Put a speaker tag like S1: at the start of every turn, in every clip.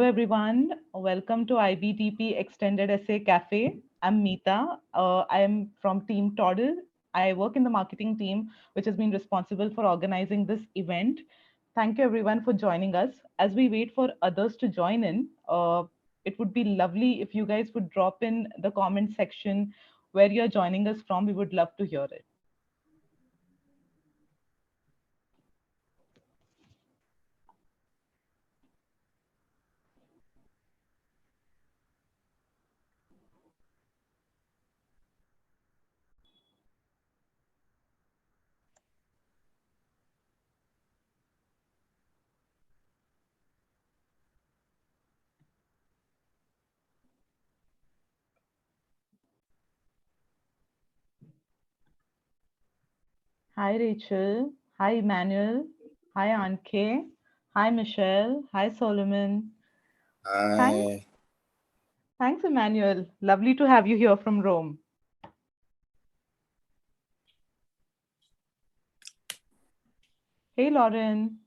S1: Hello, everyone. Welcome to IBDP Extended Essay Cafe. I'm Meeta. I am from Team Toddle. I work in the marketing team, which has been responsible for organizing this event. Thank you, everyone, for joining us. As we wait for others to join in, it would be lovely if you guys would drop in the comment section where you're joining us from. We would love to hear it. Hi, Rachel. Hi, Emmanuel. Hi, Anke. Hi, Michelle. Hi, Solomon. Thanks.
S2: Hi.
S1: Thanks, Emmanuel. Lovely to have you here from Rome. Hey, Lauren.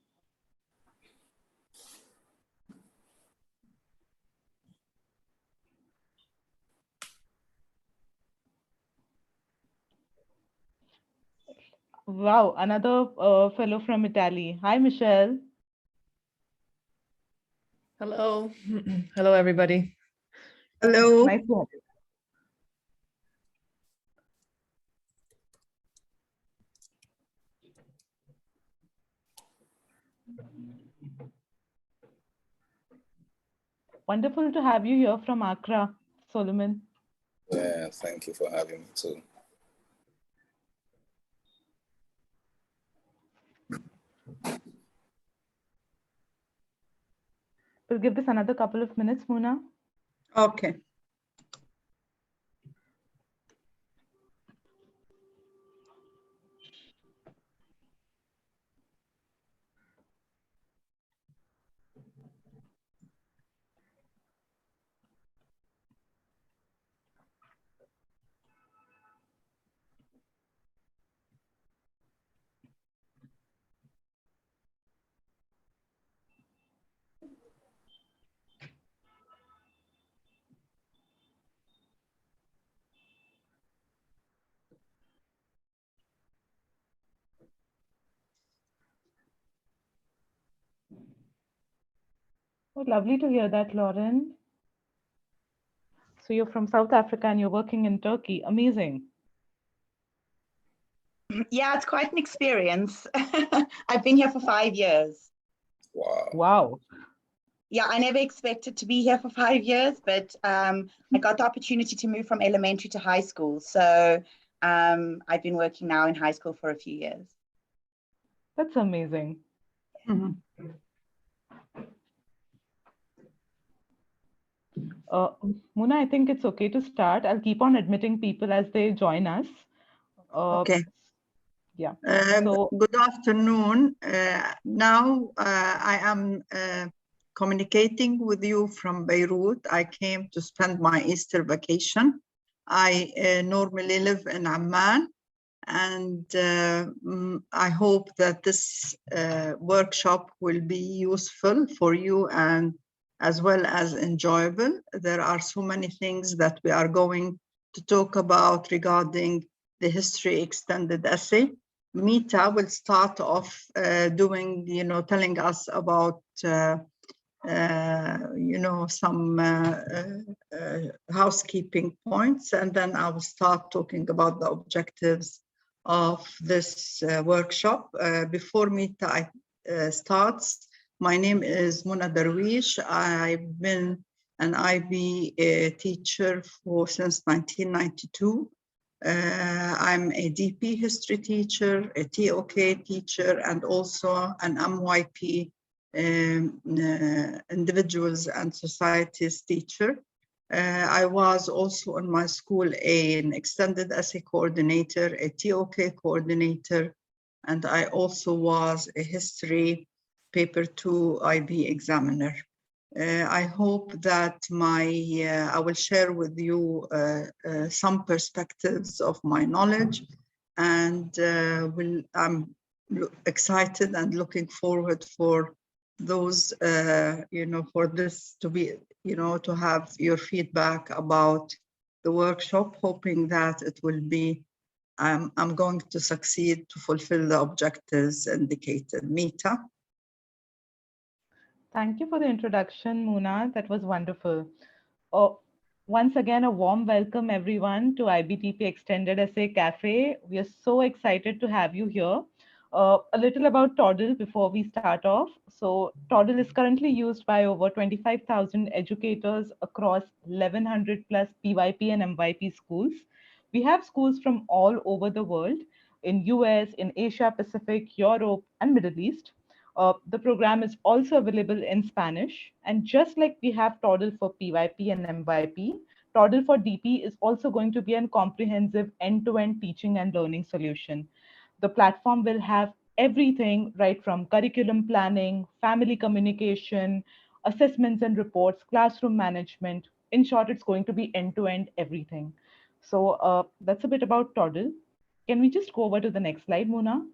S1: Wow, another fellow from Italy. Hi, Michelle.
S3: Hello. Hello, everybody.
S4: Hello.
S1: Nice to have you. Wonderful to have you here from Accra, Solomon.
S2: Yeah, thank you for having me too.
S1: We'll give this another couple of minutes, Muna.
S4: Okay.
S1: Oh, lovely to hear that, Lauren. So you're from South Africa and you're working in Turkey. Amazing.
S5: Yeah, it's quite an experience. I've been here for 5 years.
S2: Wow.
S1: Wow.
S5: Yeah, I never expected to be here for 5 years, but I got the opportunity to move from elementary to high school. So I've been working now in high school for a few years.
S1: That's amazing.
S4: Mm-hmm.
S1: Muna, I think it's okay to start. I'll keep on admitting people as they join us.
S4: Okay.
S1: Yeah.
S4: Good afternoon. Now I am communicating with you from Beirut. I came to spend my Easter vacation. I normally live in Amman, and I hope that this workshop will be useful for you and as well as enjoyable. There are so many things that we are going to talk about regarding the history extended essay. Meeta will start off doing, telling us about, some housekeeping points, and then I will start talking about the objectives of this workshop. Before Meeta starts, my name is Muna Darwish. I've been an IB teacher since 1992. I'm a DP history teacher, a TOK teacher, and also an MYP individuals and societies teacher. I was also in my school an extended essay coordinator, a TOK coordinator, and I also was a history paper 2 IB examiner. I hope that I will share with you some perspectives of my knowledge, and I'm excited and looking forward for those, for this to be, to have your feedback about the workshop, hoping that it will be, I'm going to succeed to fulfill the objectives indicated. Mita.
S1: Thank you for the introduction, Muna. That was wonderful. Once again, a warm welcome, everyone, to IBTP Extended Essay Cafe. We are so excited to have you here. A little about Toddle before we start off. So Toddle is currently used by over 25,000 educators across 1,100 plus PYP and MYP schools. We have schools from all over the world, in US, in Asia Pacific, Europe, and Middle East. The program is also available in Spanish. And just like we have Toddle for PYP and MYP, Toddle for DP is also going to be a comprehensive end-to-end teaching and learning solution. The platform will have everything right from curriculum planning, family communication, assessments and reports, classroom management. In short, it's going to be end-to-end everything. So that's a bit about Toddle. Can we just go over to the next slide, Mona?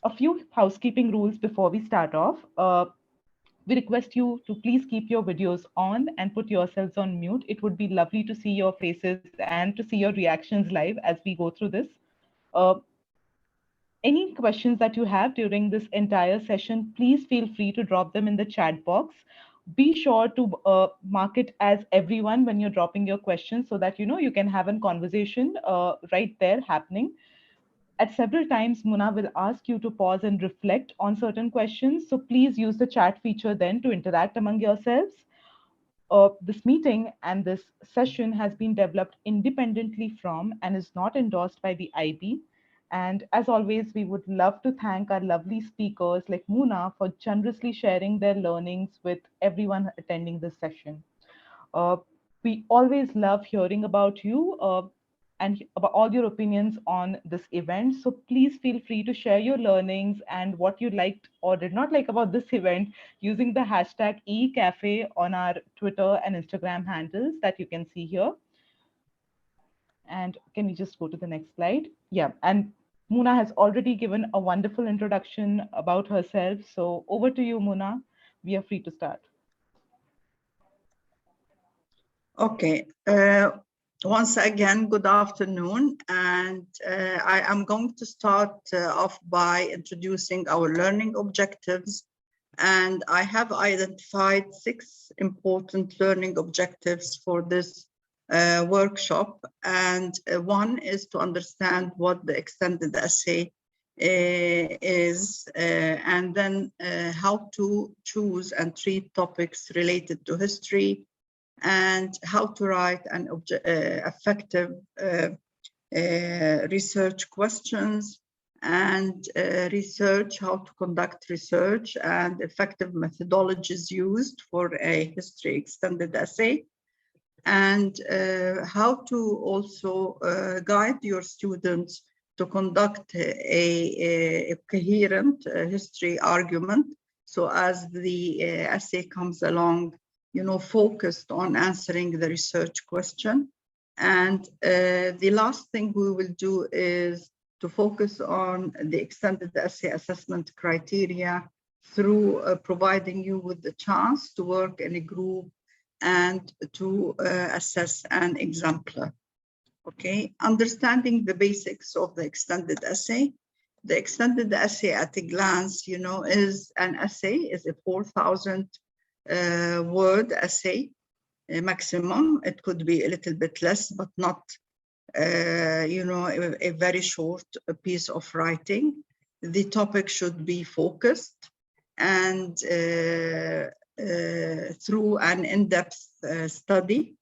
S1: A few housekeeping rules before we start off. We request you to please keep your videos on and put yourselves on mute. It would be lovely to see your faces and to see your reactions live as we go through this. Uh, any questions that you have during this entire session, please feel free to drop them in the chat box. Be sure to mark it as everyone when you're dropping your questions so that you can have a conversation right there happening. At several times, Muna will ask you to pause and reflect on certain questions. So please use the chat feature then to interact among yourselves. This meeting and this session has been developed independently from and is not endorsed by the IB. And as always, we would love to thank our lovely speakers like Muna for generously sharing their learnings with everyone attending this session. We always love hearing about you and about all your opinions on this event. So please feel free to share your learnings and what you liked or did not like about this event using the hashtag eCafe on our Twitter and Instagram handles that you can see here. And can we just go to the next slide? Yeah, and Muna has already given a wonderful introduction about herself. So over to you, Muna. We are free to start.
S4: Okay. Once again, good afternoon. And I am going to start off by introducing our learning objectives. And I have identified 6 important learning objectives for this workshop. And one is to understand what the extended essay is, and then how to choose and treat topics related to history, and how to write an effective research questions, and research, how to conduct research, and effective methodologies used for a history extended essay, and how to also guide your students to conduct a coherent history argument, so as the essay comes along, focused on answering the research question. And the last thing we will do is to focus on the extended essay assessment criteria through providing you with the chance to work in a group and to assess an exemplar. Okay, understanding the basics of the extended essay. The extended essay at a glance, is an essay, is a 4,000 word essay maximum. It could be a little bit less, but not, a very short piece of writing. The topic should be focused and through an in-depth study.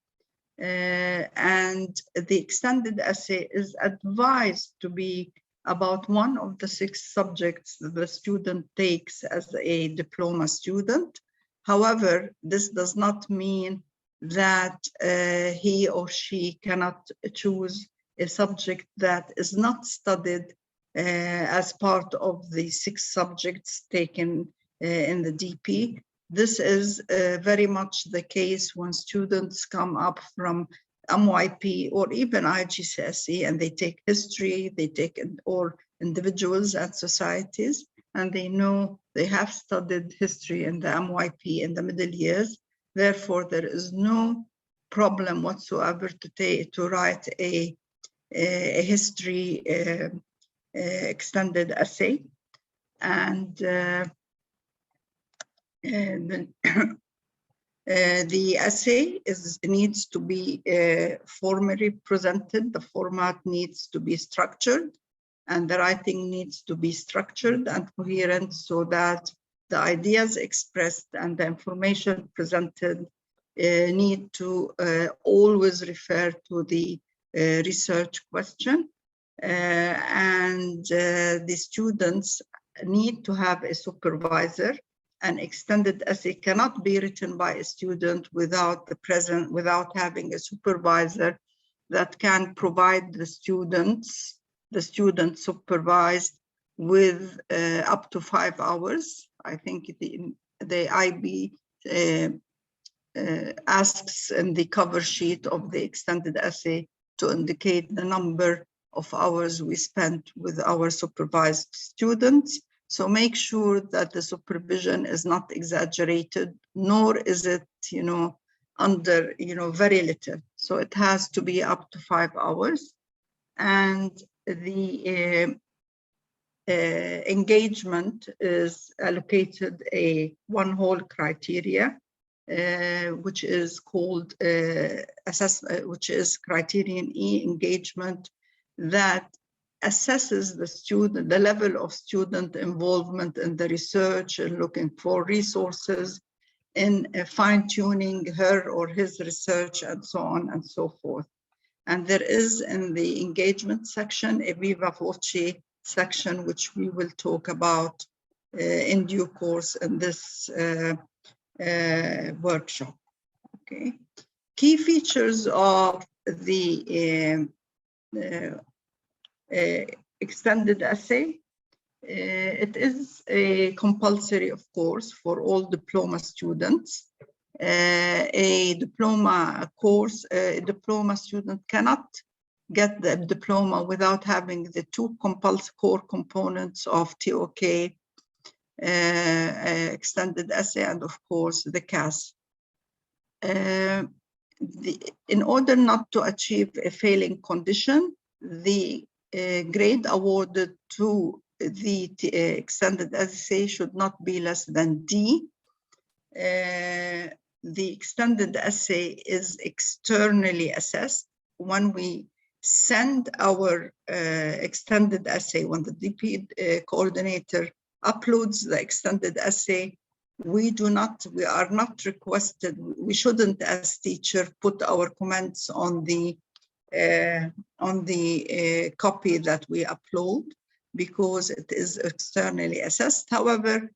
S4: And the extended essay is advised to be about one of the 6 subjects that the student takes as a diploma student. However, this does not mean that he or she cannot choose a subject that is not studied as part of the 6 subjects taken in the DP. This is very much the case when students come up from MYP or even IGCSE and they take history, they take or individuals and societies, and they know They have studied history in the MYP in the middle years. Therefore, there is no problem whatsoever to write a history extended essay. And the essay needs to be formally presented. The format needs to be structured, and the writing needs to be structured and coherent so that the ideas expressed and the information presented need to always refer to the research question. And the students need to have a supervisor. An extended essay cannot be written by a student without having a supervisor that can provide the student supervised with up to 5 hours. I think the IB asks in the cover sheet of the extended essay to indicate the number of hours we spent with our supervised students. So make sure that the supervision is not exaggerated, nor is it, under, very little. So it has to be up to 5 hours. And the engagement is allocated a one-whole criteria, which is called which is criterion E, engagement, that assesses the level of student involvement in the research and looking for resources in fine-tuning her or his research and so on and so forth. And there is in the engagement section a viva voce section, which we will talk about in due course in this workshop. Okay. Key features of the extended essay. It is a compulsory, of course, for all diploma students. A diploma course, a diploma student cannot get the diploma without having the two core components of TOK, extended essay, and of course the CAS. In order not to achieve a failing condition, the grade awarded to the extended essay should not be less than D. The extended essay is externally assessed. When we send our extended essay, when the DP coordinator uploads the extended essay, we are not requested, we shouldn't as teacher put our comments on the copy that we upload, because it is externally assessed. However,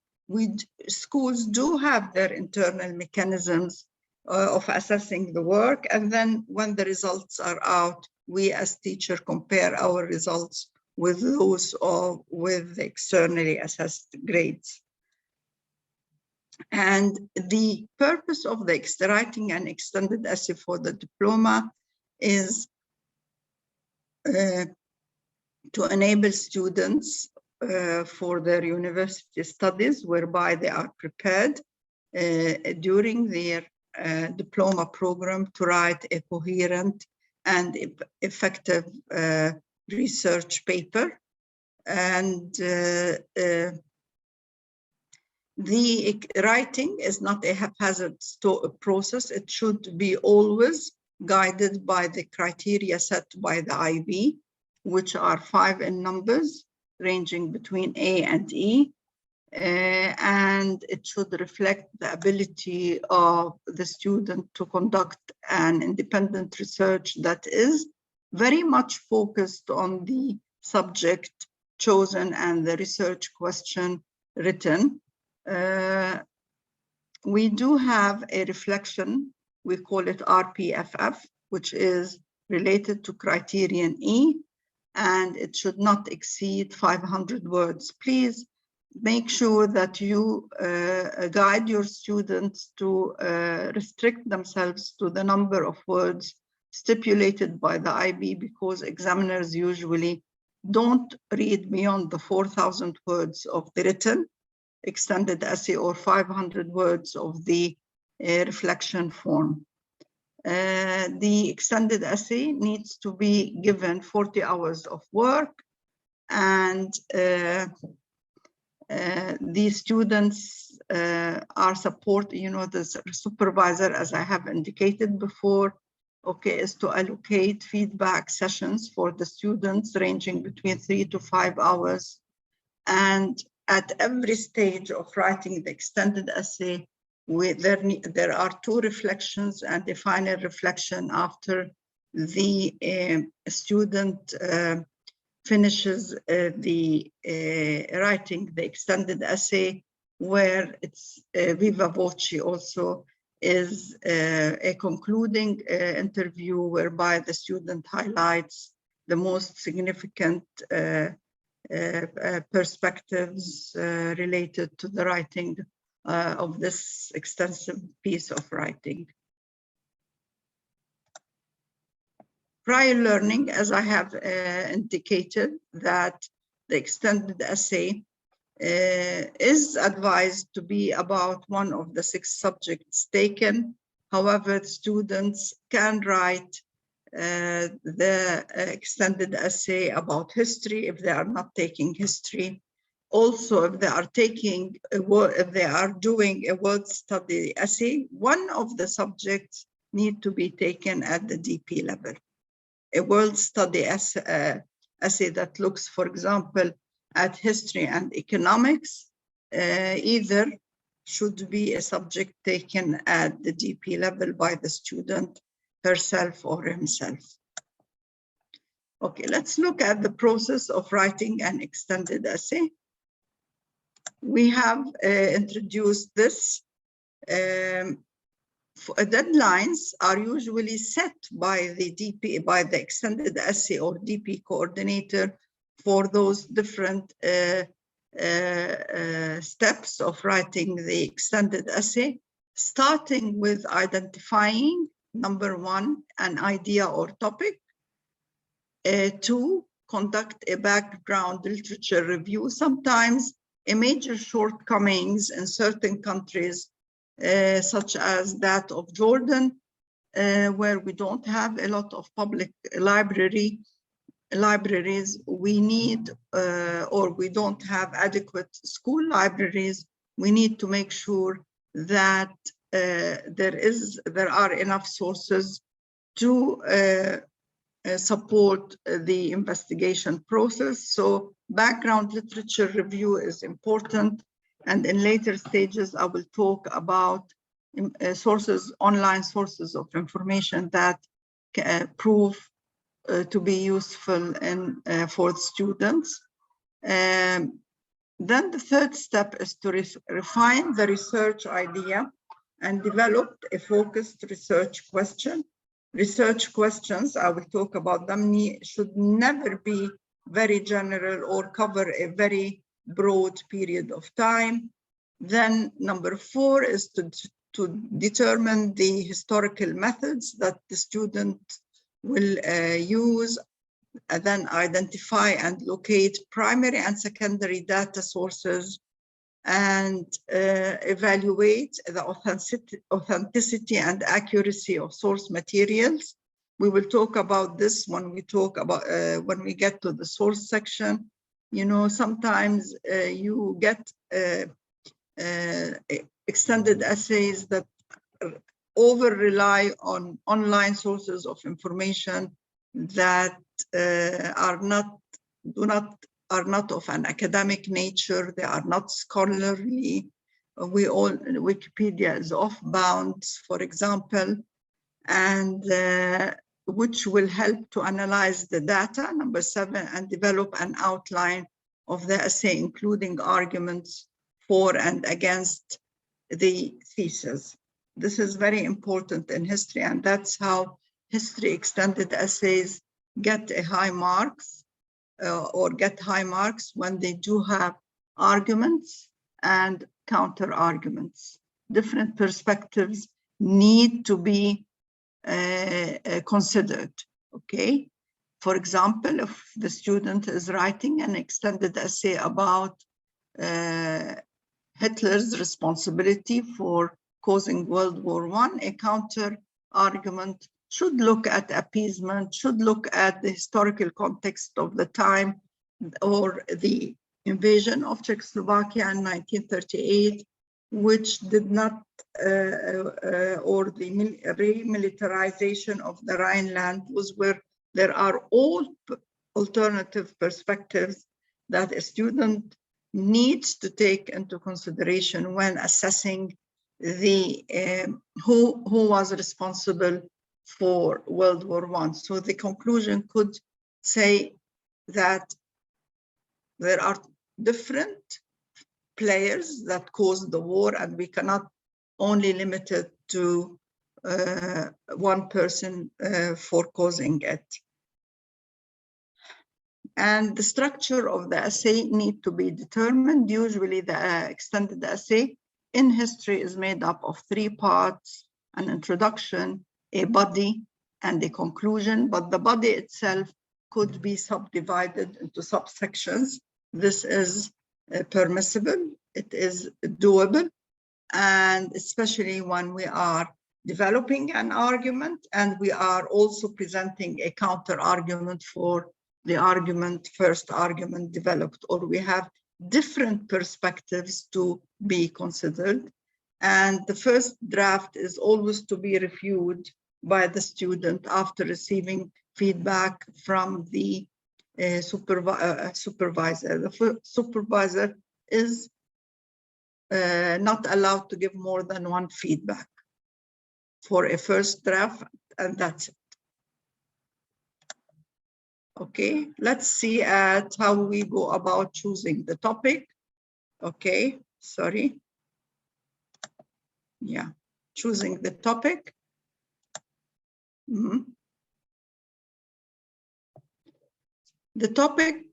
S4: schools do have their internal mechanisms of assessing the work, and then when the results are out, we as teacher compare our results with those with the externally assessed grades. And the purpose of the writing an extended essay for the diploma is to enable students for their university studies, whereby they are prepared during their diploma program to write a coherent and effective research paper. And the writing is not a haphazard process. It should be always guided by the criteria set by the IB, which are 5 in numbers, ranging between A and E. And it should reflect the ability of the student to conduct an independent research that is very much focused on the subject chosen and the research question written. We do have a reflection, we call it RPFF, which is related to criterion E, and it should not exceed 500 words. Please make sure that you guide your students to restrict themselves to the number of words stipulated by the IB, because examiners usually don't read beyond the 4,000 words of the written. extended essay or 500 words of the reflection form. The extended essay needs to be given 40 hours of work, and the students are supported, the supervisor, as I have indicated before, is to allocate feedback sessions for the students ranging between 3 to 5 hours. And at every stage of writing the extended essay, there are 2 reflections and a final reflection after the student finishes writing the extended essay, where it's viva voce also is a concluding interview whereby the student highlights the most significant perspectives related to the writing of this extensive piece of writing. Prior learning, as I have indicated, that the extended essay is advised to be about one of the 6 subjects taken. However, students can write the extended essay about history if they are not taking history. Also, if they are taking if they are doing a word study essay, one of the subjects need to be taken at the DP level. A world study essay that looks, for example, at history and economics, either should be a subject taken at the DP level by the student herself or himself. Okay, let's look at the process of writing an extended essay. We have introduced this. Deadlines are usually set by the DP, by the extended essay or DP coordinator for those different steps of writing the extended essay, starting with identifying, number 1, an idea or topic. 2, conduct a background literature review. Sometimes a major shortcomings in certain countries, such as that of Jordan, where we don't have a lot of public libraries, we need, or we don't have adequate school libraries, we need to make sure that there are enough sources to support the investigation process. So background literature review is important. And in later stages, I will talk about sources, online sources of information that prove to be useful for students. Then the third step is to refine the research idea and develop a focused research question. Research questions, I will talk about them, should never be very general or cover a very broad period of time. Then number 4 is to determine the historical methods that the student will use, and then identify and locate primary and secondary data sources, and evaluate the authenticity and accuracy of source materials. We will talk about this when we talk about when we get to the source section. Sometimes you get extended essays that over rely on online sources of information that are not of an academic nature. They are not scholarly. Wikipedia is off bounds, for example, and which will help to analyze the data, number 7, and develop an outline of the essay, including arguments for and against the thesis. This is very important in history, and that's how history extended essays get high marks, or get high marks when they do have arguments and counter arguments. Different perspectives need to be considered, okay? For example, if the student is writing an extended essay about Hitler's responsibility for causing World War I, a counter argument should look at appeasement, should look at the historical context of the time, or the invasion of Czechoslovakia in 1938, which did not, or the remilitarization of the Rhineland, was where there are all alternative perspectives that a student needs to take into consideration when assessing the who was responsible for World War I. So the conclusion could say that there are different players that caused the war, and we cannot only limit it to one person for causing it. And the structure of the essay need to be determined. Usually the extended essay in history is made up of 3 parts: an introduction, a body, and a conclusion, but the body itself could be subdivided into subsections. This is permissible, it is doable, and especially when we are developing an argument and we are also presenting a counter argument for the first argument developed, or we have different perspectives to be considered. And the first draft is always to be reviewed by the student after receiving feedback from the supervisor. The supervisor is not allowed to give more than 1 feedback for a first draft, and that's it. Okay, let's see at how we go about choosing the topic. Okay, sorry. Yeah, choosing the topic. The topic,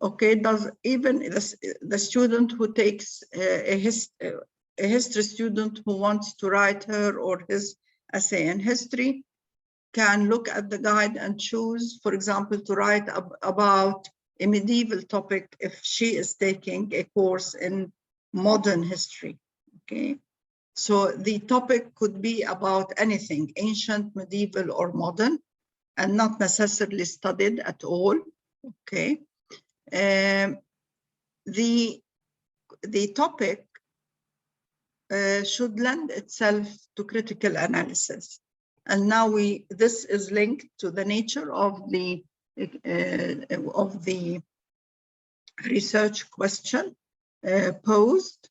S4: okay, does even the student who takes a history student who wants to write her or his essay in history can look at the guide and choose, for example, to write about a medieval topic if she is taking a course in modern history, okay? So the topic could be about anything, ancient, medieval, or modern, and not necessarily studied at all, okay? The topic should lend itself to critical analysis. And now this is linked to the nature of the research question posed.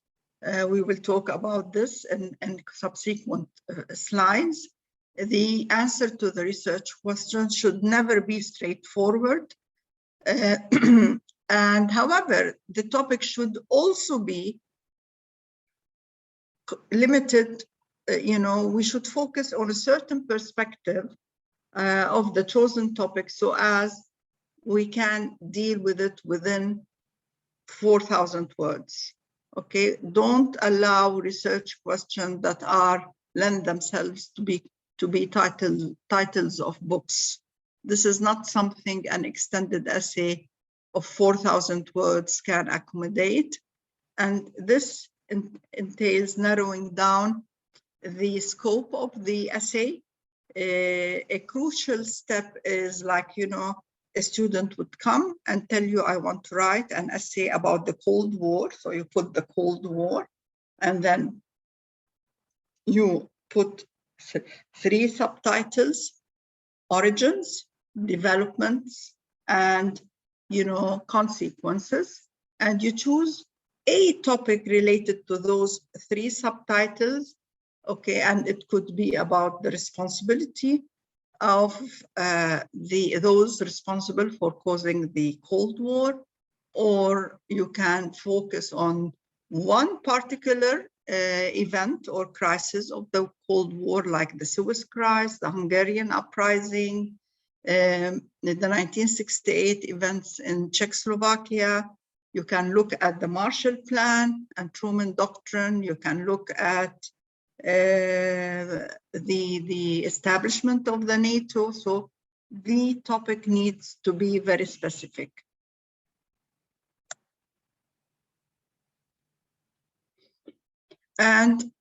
S4: We will talk about this in subsequent slides. The answer to the research question should never be straightforward. And however, the topic should also be limited. We should focus on a certain perspective of the chosen topic so as we can deal with it within 4,000 words. Okay, don't allow research questions that lend themselves to be titles of books. This is not something an extended essay of 4,000 words can accommodate, and this entails narrowing down the scope of the essay. A crucial step is, like, a student would come and tell you, I want to write an essay about the Cold War. So you put the Cold War, and then you put 3 subtitles: origins, developments, and consequences. And you choose a topic related to those 3 subtitles. Okay, and it could be about the responsibility of those responsible for causing the Cold War, or you can focus on one particular event or crisis of the Cold War, like the Suez Crisis, the Hungarian uprising, the 1968 events in Czechoslovakia. You can look at the Marshall Plan and Truman Doctrine. You can look at the establishment of the NATO. So the topic needs to be very specific. And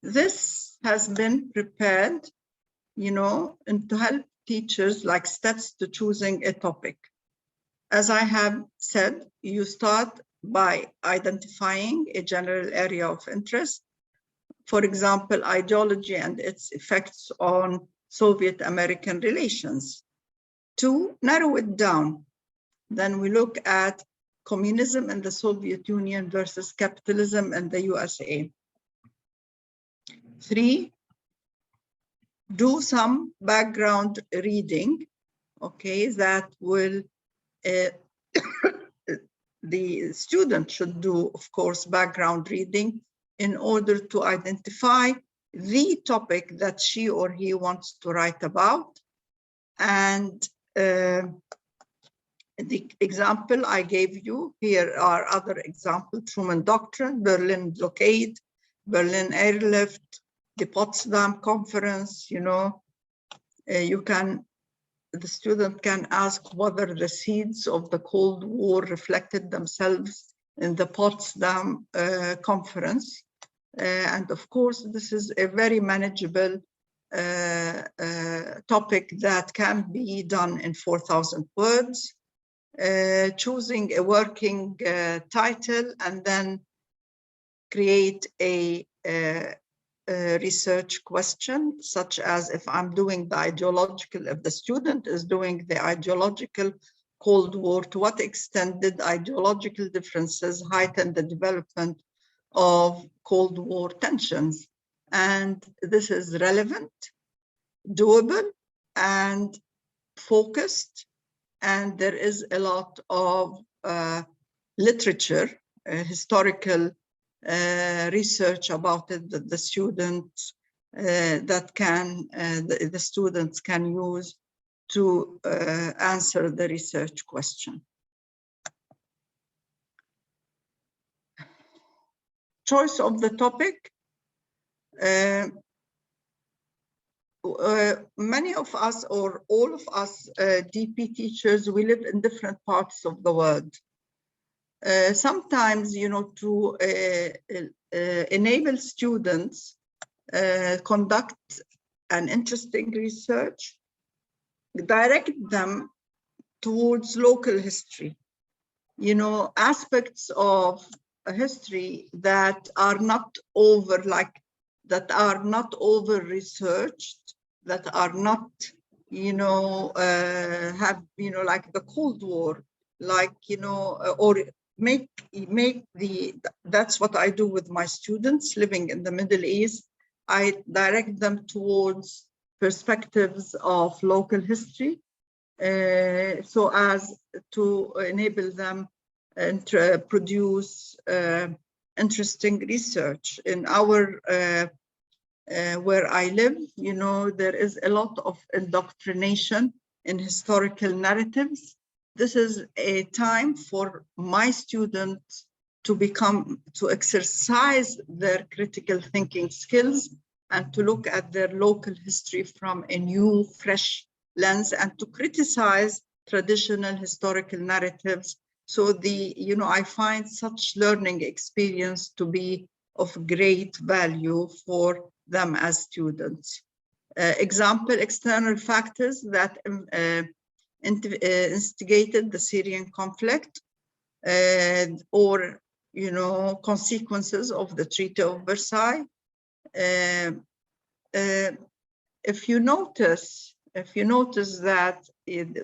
S4: this has been prepared, and to help teachers like steps to choosing a topic. As I have said, you start by identifying a general area of interest. For example, ideology and its effects on Soviet-American relations. 2, narrow it down. Then we look at communism in the Soviet Union versus capitalism in the USA. 3, do some background reading, okay, that will, the student should do, of course, background reading in order to identify the topic that she or he wants to write about. And the example I gave you, here are other examples: Truman Doctrine, Berlin Blockade, Berlin Airlift, the Potsdam Conference. The student can ask whether the seeds of the Cold War reflected themselves in the Potsdam Conference. And of course, this is a very manageable topic that can be done in 4,000 words. Choosing a working title and then create a research question, such as if I'm doing the ideological, if the student is doing the ideological Cold War, to what extent did ideological differences heighten the development of Cold War tensions? And this is relevant, doable, and focused. And there is a lot of literature, historical research about it that the students the students can use to answer the research question. Choice of the topic. Many of us, or all of us DP teachers, we live in different parts of the world. Sometimes, to enable students conduct an interesting research, direct them towards local history, aspects of history that are not over researched, that are not, have, like the Cold War, or that's what I do with my students living in the Middle East. I direct them towards perspectives of local history, so as to enable them and produce interesting research. In our where I live, there is a lot of indoctrination in historical narratives. This is a time for my students to exercise their critical thinking skills and to look at their local history from a new, fresh lens, and to criticize traditional historical narratives. So I find such learning experience to be of great value for them as students. Example, external factors that instigated the Syrian conflict, or consequences of the Treaty of Versailles. If you notice that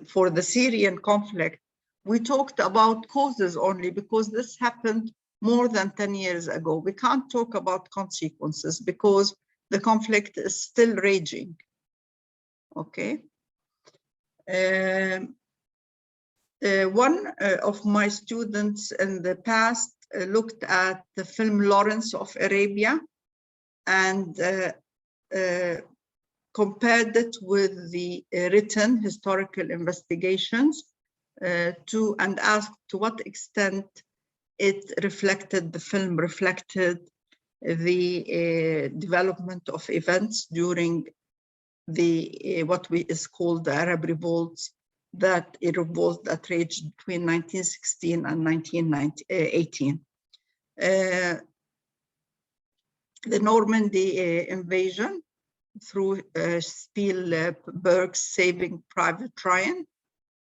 S4: for the Syrian conflict, we talked about causes only because this happened more than 10 years ago. We can't talk about consequences because the conflict is still raging. Okay. One of my students in the past looked at the film Lawrence of Arabia and compared it with the written historical investigations and asked to what extent the film reflected the development of events during the what is called the Arab revolts, that raged between 1916 and 1918. the Normandy invasion through Spielberg's Saving Private Ryan.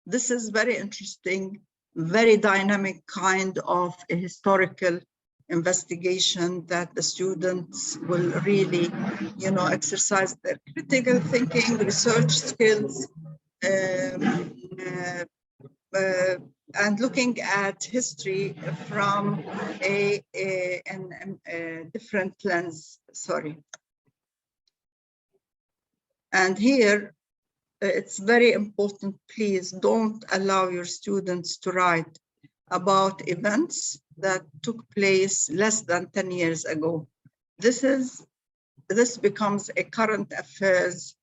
S4: This is very interesting, very dynamic kind of a historical investigation that the students will really, exercise their critical thinking, research skills, and looking at history from a different lens. Sorry. And here, it's very important, please don't allow your students to write about events that took place less than 10 years ago. This becomes a current affairs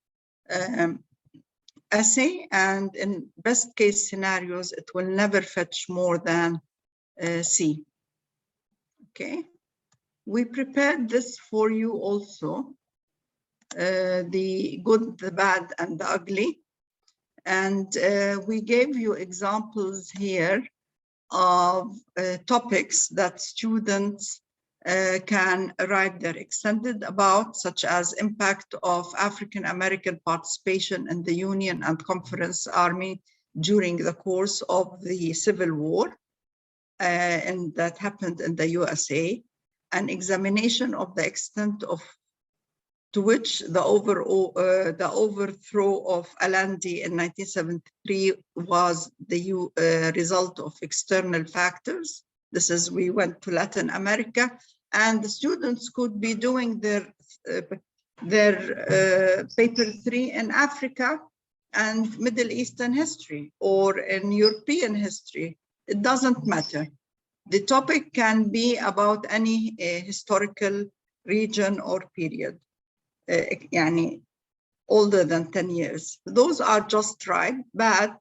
S4: essay, and in best case scenarios, it will never fetch more than C. Okay, we prepared this for you also. The good, the bad, and the ugly. And we gave you examples here of topics that students can write their extended about, such as impact of African-American participation in the Union and Conference Army during the course of the Civil War, and that happened in the USA, an examination of the extent to which the overthrow of Allende in 1973 was the result of external factors. This is, we went to Latin America, and the students could be doing their paper 3 in Africa and Middle Eastern history or in European history. It doesn't matter. The topic can be about any historical region or period. Older than 10 years. Those are just right. Bad,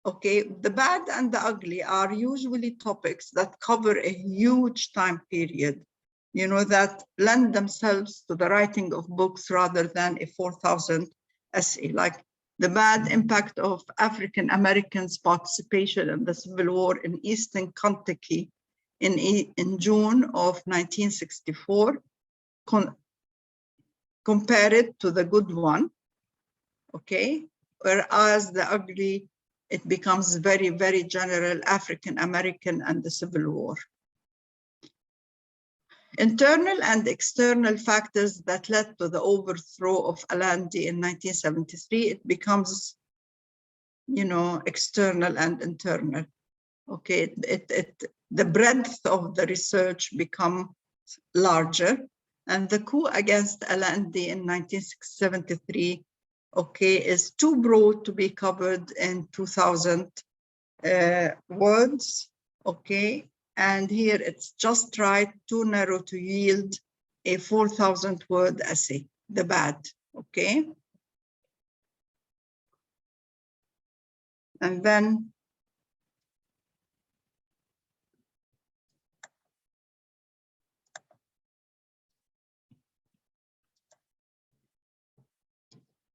S4: okay. The bad and the ugly are usually topics that cover a huge time period, that lend themselves to the writing of books rather than a 4,000 essay, like the bad impact of African Americans' participation in the Civil War in Eastern Kentucky in June of 1964. Compare it to the good one, okay? Whereas the ugly, it becomes very, very general, African-American and the Civil War. Internal and external factors that led to the overthrow of Allende in 1973, it becomes, external and internal, okay? The breadth of the research becomes larger. And the coup against Allende in 1973, okay, is too broad to be covered in 2,000 words, okay? And here it's just right, too narrow to yield a 4,000 word essay, the bad, okay? And then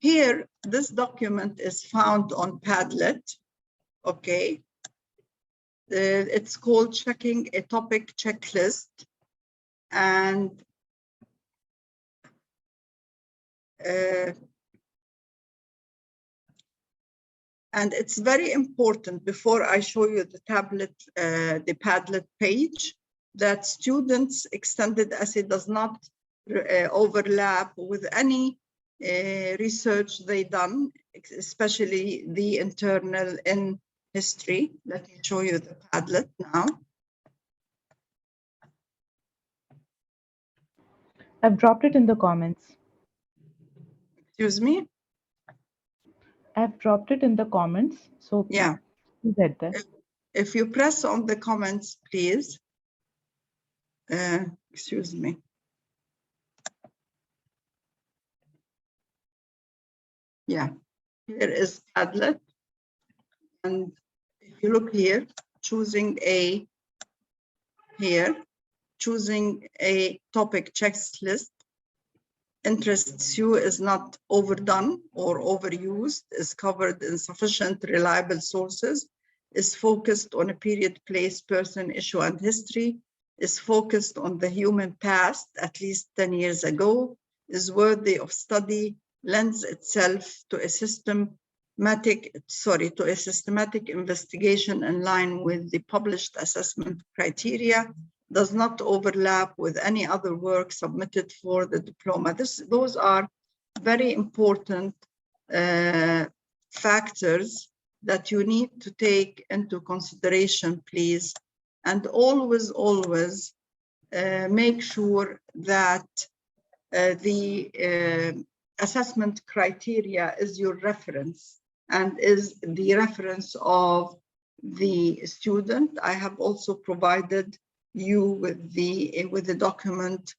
S4: here, this document is found on Padlet, okay? It's called Checking a Topic Checklist. And it's very important, before I show you the Padlet page, that students' extended essay does not overlap with any research they done, especially the internal in history. Let me show you the Padlet now.
S1: I've dropped it in the comments.
S4: Excuse me?
S1: I've dropped it in the comments. So
S4: yeah,
S1: you get there.
S4: If you press on the comments, please. Excuse me. Yeah, here is Padlet. And if you look here, choosing a topic checklist interests you, is not overdone or overused, is covered in sufficient reliable sources, is focused on a period, place, person, issue, and history, is focused on the human past at least 10 years ago, is worthy of study, lends itself to a systematic investigation in line with the published assessment criteria, does not overlap with any other work submitted for the diploma. Those are very important factors that you need to take into consideration, please. And always make sure that the assessment criteria is your reference and is the reference of the student. I have also provided you with the document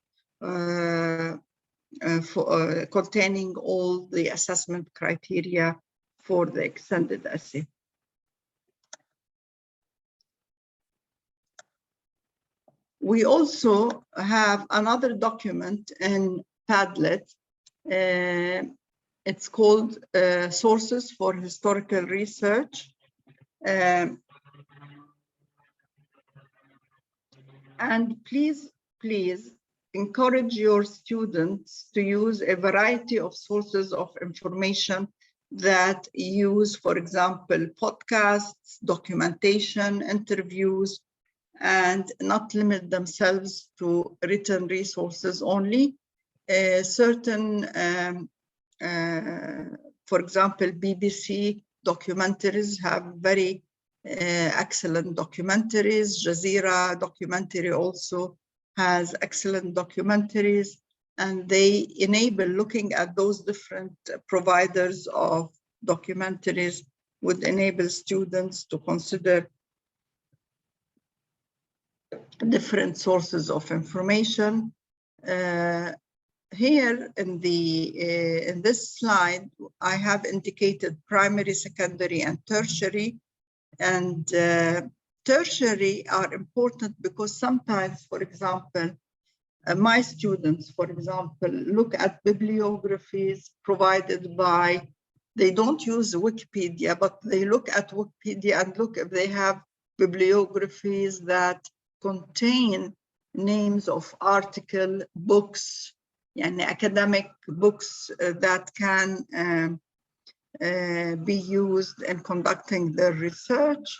S4: containing all the assessment criteria for the extended essay. We also have another document in Padlet. It's called Sources for Historical Research. And please encourage your students to use a variety of sources of information that use, for example, podcasts, documentation, interviews, and not limit themselves to written resources only. Certain, for example, BBC documentaries have very excellent documentaries. Jazeera documentary also has excellent documentaries, and they enable looking at those different providers of documentaries would enable students to consider different sources of information. Here in this slide, I have indicated primary, secondary, and tertiary. And tertiary are important because sometimes, for example, my students, for example, look at bibliographies provided by, they don't use Wikipedia, but they look at Wikipedia and look if they have bibliographies that contain names of article, books, and academic books that can be used in conducting their research.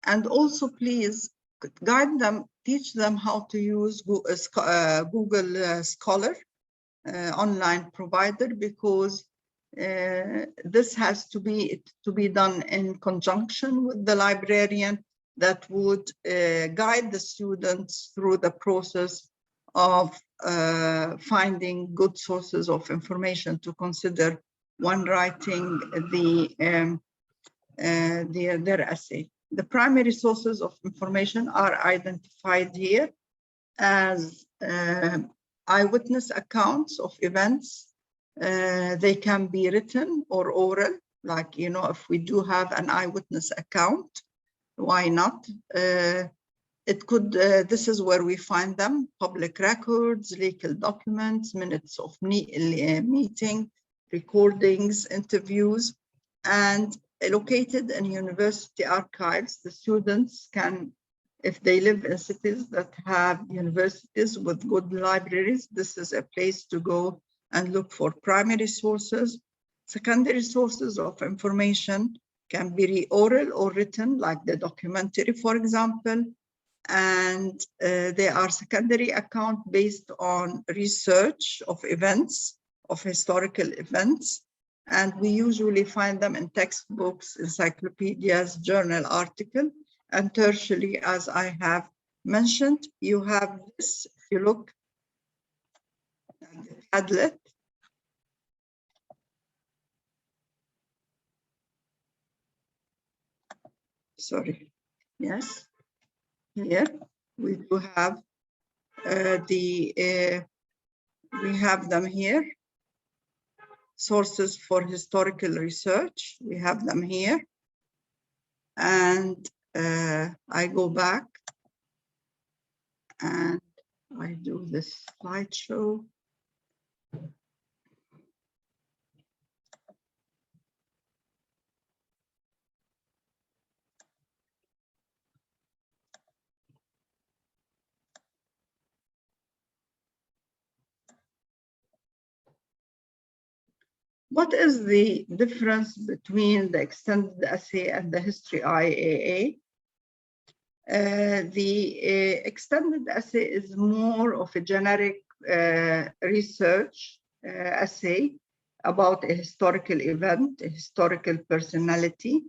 S4: And also, please guide them, teach them how to use Google Scholar, online provider, because this has to be done in conjunction with the librarian that would guide the students through the process of finding good sources of information to consider when writing their essay. The primary sources of information are identified here as eyewitness accounts of events. They can be written or oral, like, you know, if we do have an eyewitness account, why not? It could, this is where we find them: public records, legal documents, minutes of meeting, recordings, interviews, and located in university archives. The students can, if they live in cities that have universities with good libraries, this is a place to go and look for primary sources. Secondary sources of information can be oral or written, like the documentary, for example, and they are secondary account based on research of events, of historical events, and we usually find them in textbooks, encyclopedias, journal article. And tertiary, as I have mentioned, you have this, if you look at the Padlet, sorry, yes, here we do have we have them here. Sources for historical research, we have them here. And I go back and I do this slideshow. What is the difference between the extended essay and the history IAA? The extended essay is more of a generic research essay about a historical event, a historical personality,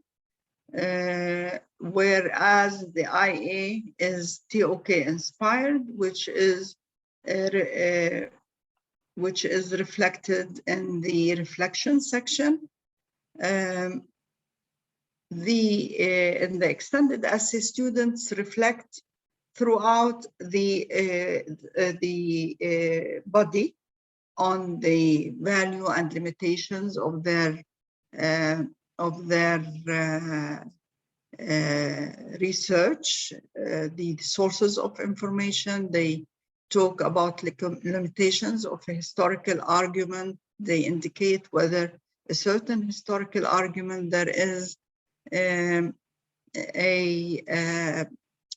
S4: whereas the IA is TOK inspired, which is reflected in the reflection section. In the extended essay, students reflect throughout the body on the value and limitations of their research, the sources of information. They talk about limitations of a historical argument. They indicate whether a certain historical argument there is a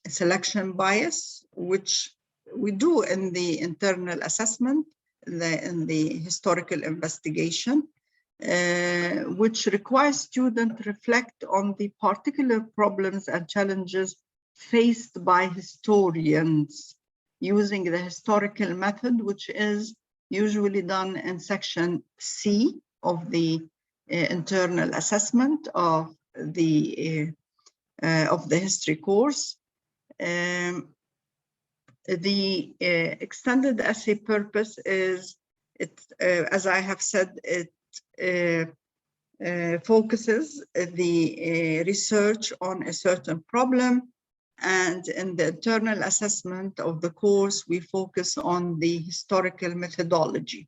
S4: selection bias, which we do in the internal assessment, in the historical investigation, which requires students to reflect on the particular problems and challenges faced by historians using the historical method, which is usually done in section C of the internal assessment of the history course. The extended essay purpose is, as I have said, it focuses the research on a certain problem, and in the internal assessment of the course, we focus on the historical methodology.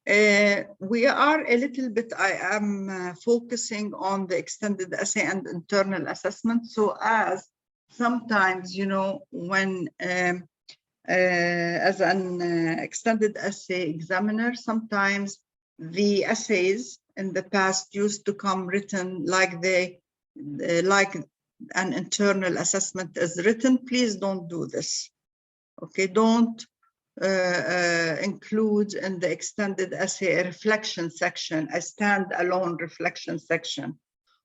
S4: We are a little bit, I am focusing on the extended essay and internal assessment. So as sometimes, you know, when as an extended essay examiner, sometimes the essays in the past used to come written like like an internal assessment is written. Please don't do this. Okay, don't include in the extended essay a reflection section, a standalone reflection section,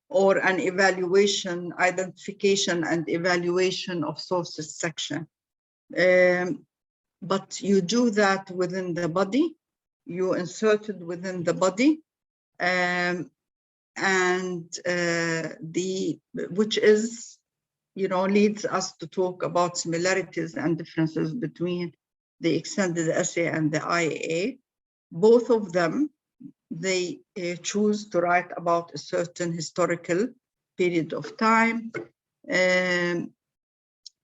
S4: or an evaluation, identification and evaluation of sources section. But you do that within the body, you insert it within the body, which is, you know, leads us to talk about similarities and differences between the extended essay and the IAA. Both of them, they choose to write about a certain historical period of time.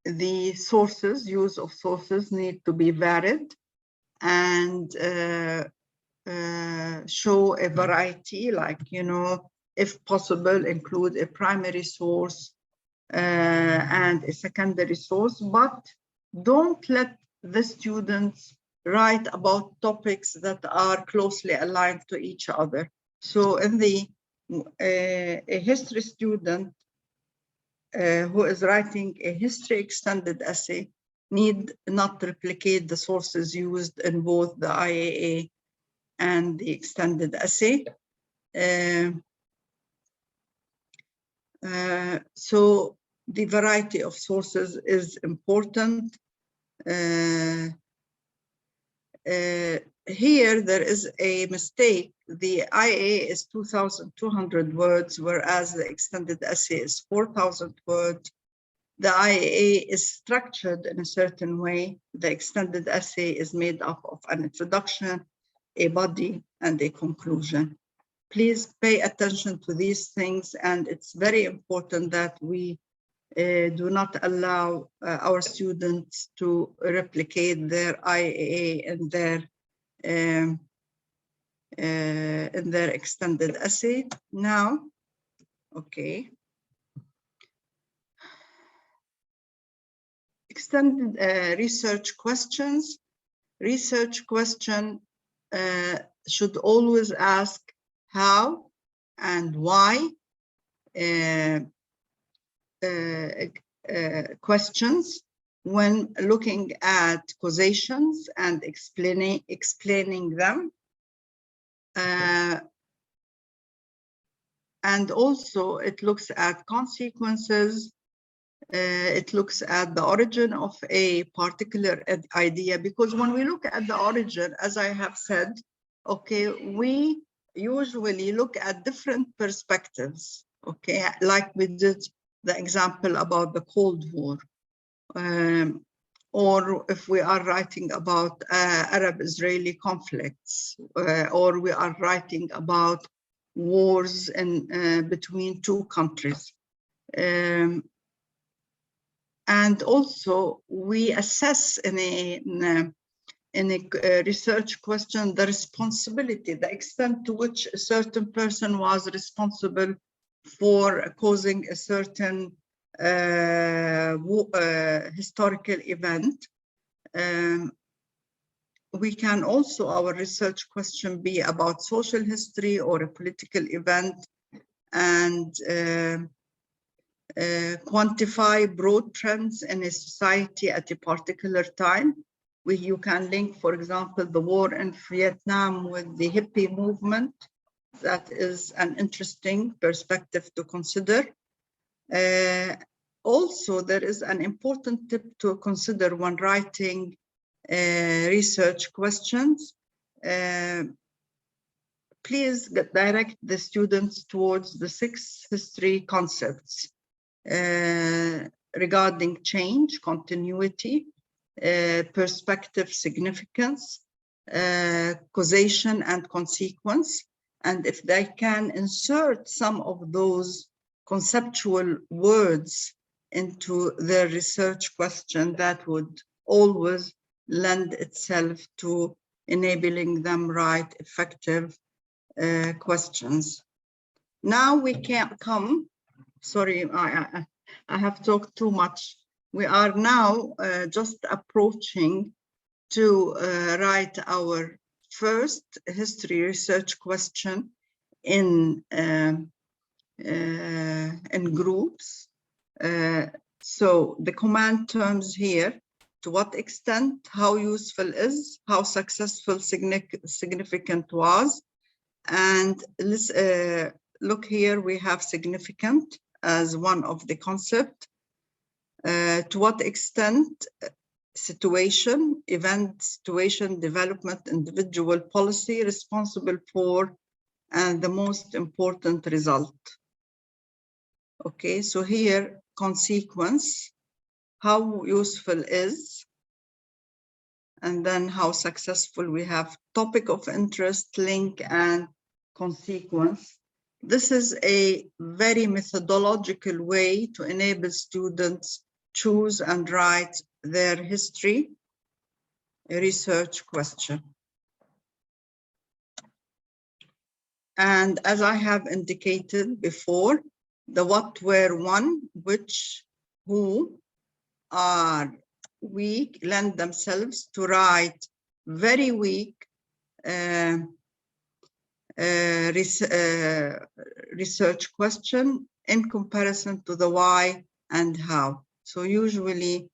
S4: The sources, use of sources need to be varied and show a variety, like, you know, if possible, include a primary source and a secondary source, but don't let the students write about topics that are closely aligned to each other. So in a history student who is writing a history extended essay need not replicate the sources used in both the IAA and the extended essay. So the variety of sources is important. Here there is a mistake. The IA is 2,200 words, whereas the extended essay is 4,000 words. The IA is structured in a certain way. The extended essay is made up of an introduction, a body, and a conclusion. Please pay attention to these things, and it's very important that we do not allow our students to replicate their IAA in their extended essay. Now, okay. Extended research questions. Research question should always ask how and why questions. when looking at causations and explaining them. And also it looks at consequences. It looks at the origin of a particular idea, because when we look at the origin, as I have said, okay, we usually look at different perspectives, okay, like we did the example about the Cold War, or if we are writing about Arab-Israeli conflicts, or we are writing about wars in between two countries. And also we assess in a research question the responsibility, the extent to which a certain person was responsible for causing a certain historical event. We can also, our research question be about social history or a political event, and quantify broad trends in a society at a particular time. You can link, for example, the war in Vietnam with the hippie movement. That is an interesting perspective to consider. Also, there is an important tip to consider when writing research questions. Please direct the students towards the 6 history concepts regarding change, continuity, perspective, significance, causation, and consequence. And if they can insert some of those conceptual words into their research question, that would always lend itself to enabling them write effective questions. Now we can come, sorry, I have talked too much. We are now just approaching to write our first history research question in groups. So the command terms here: to what extent, how useful is, how successful, significant was, and let's look here, we have significant as one of the concept. To what extent, situation, event, situation, development, individual, policy, responsible for, and the most important result. Okay, so here, consequence, how useful is, and then how successful. We have topic of interest, link, and consequence. This is a very methodological way to enable students choose and write their history research question. And as I have indicated before, the what, where, one, which, who are weak lend themselves to write very weak research question in comparison to the why and how. So usually,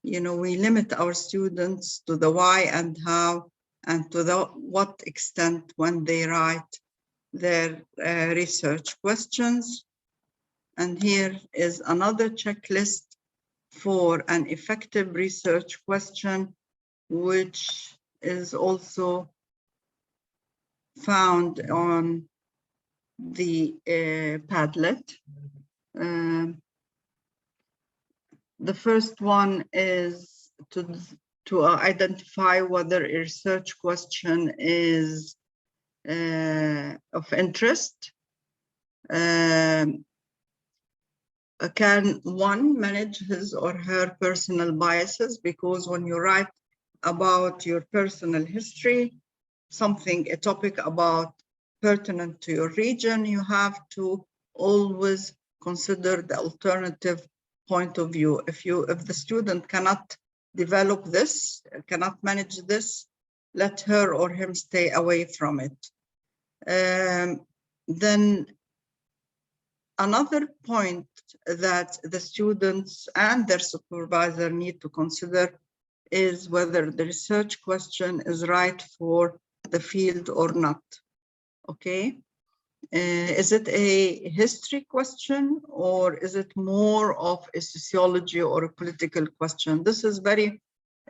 S4: you know, we limit our students to the why and how, and to the what extent when they write their research questions. And here is another checklist for an effective research question, which is also found on the Padlet. The first one is to identify whether a research question is of interest. Can one manage his or her personal biases? Because when you write about your personal history, a topic about pertinent to your region, you have to always consider the alternative point of view. If the student cannot develop this, cannot manage this, let her or him stay away from it. Then Another point that the students and their supervisor need to consider is whether the research question is right for the field or not. Okay. Is it a history question, or is it more of a sociology or a political question? This is very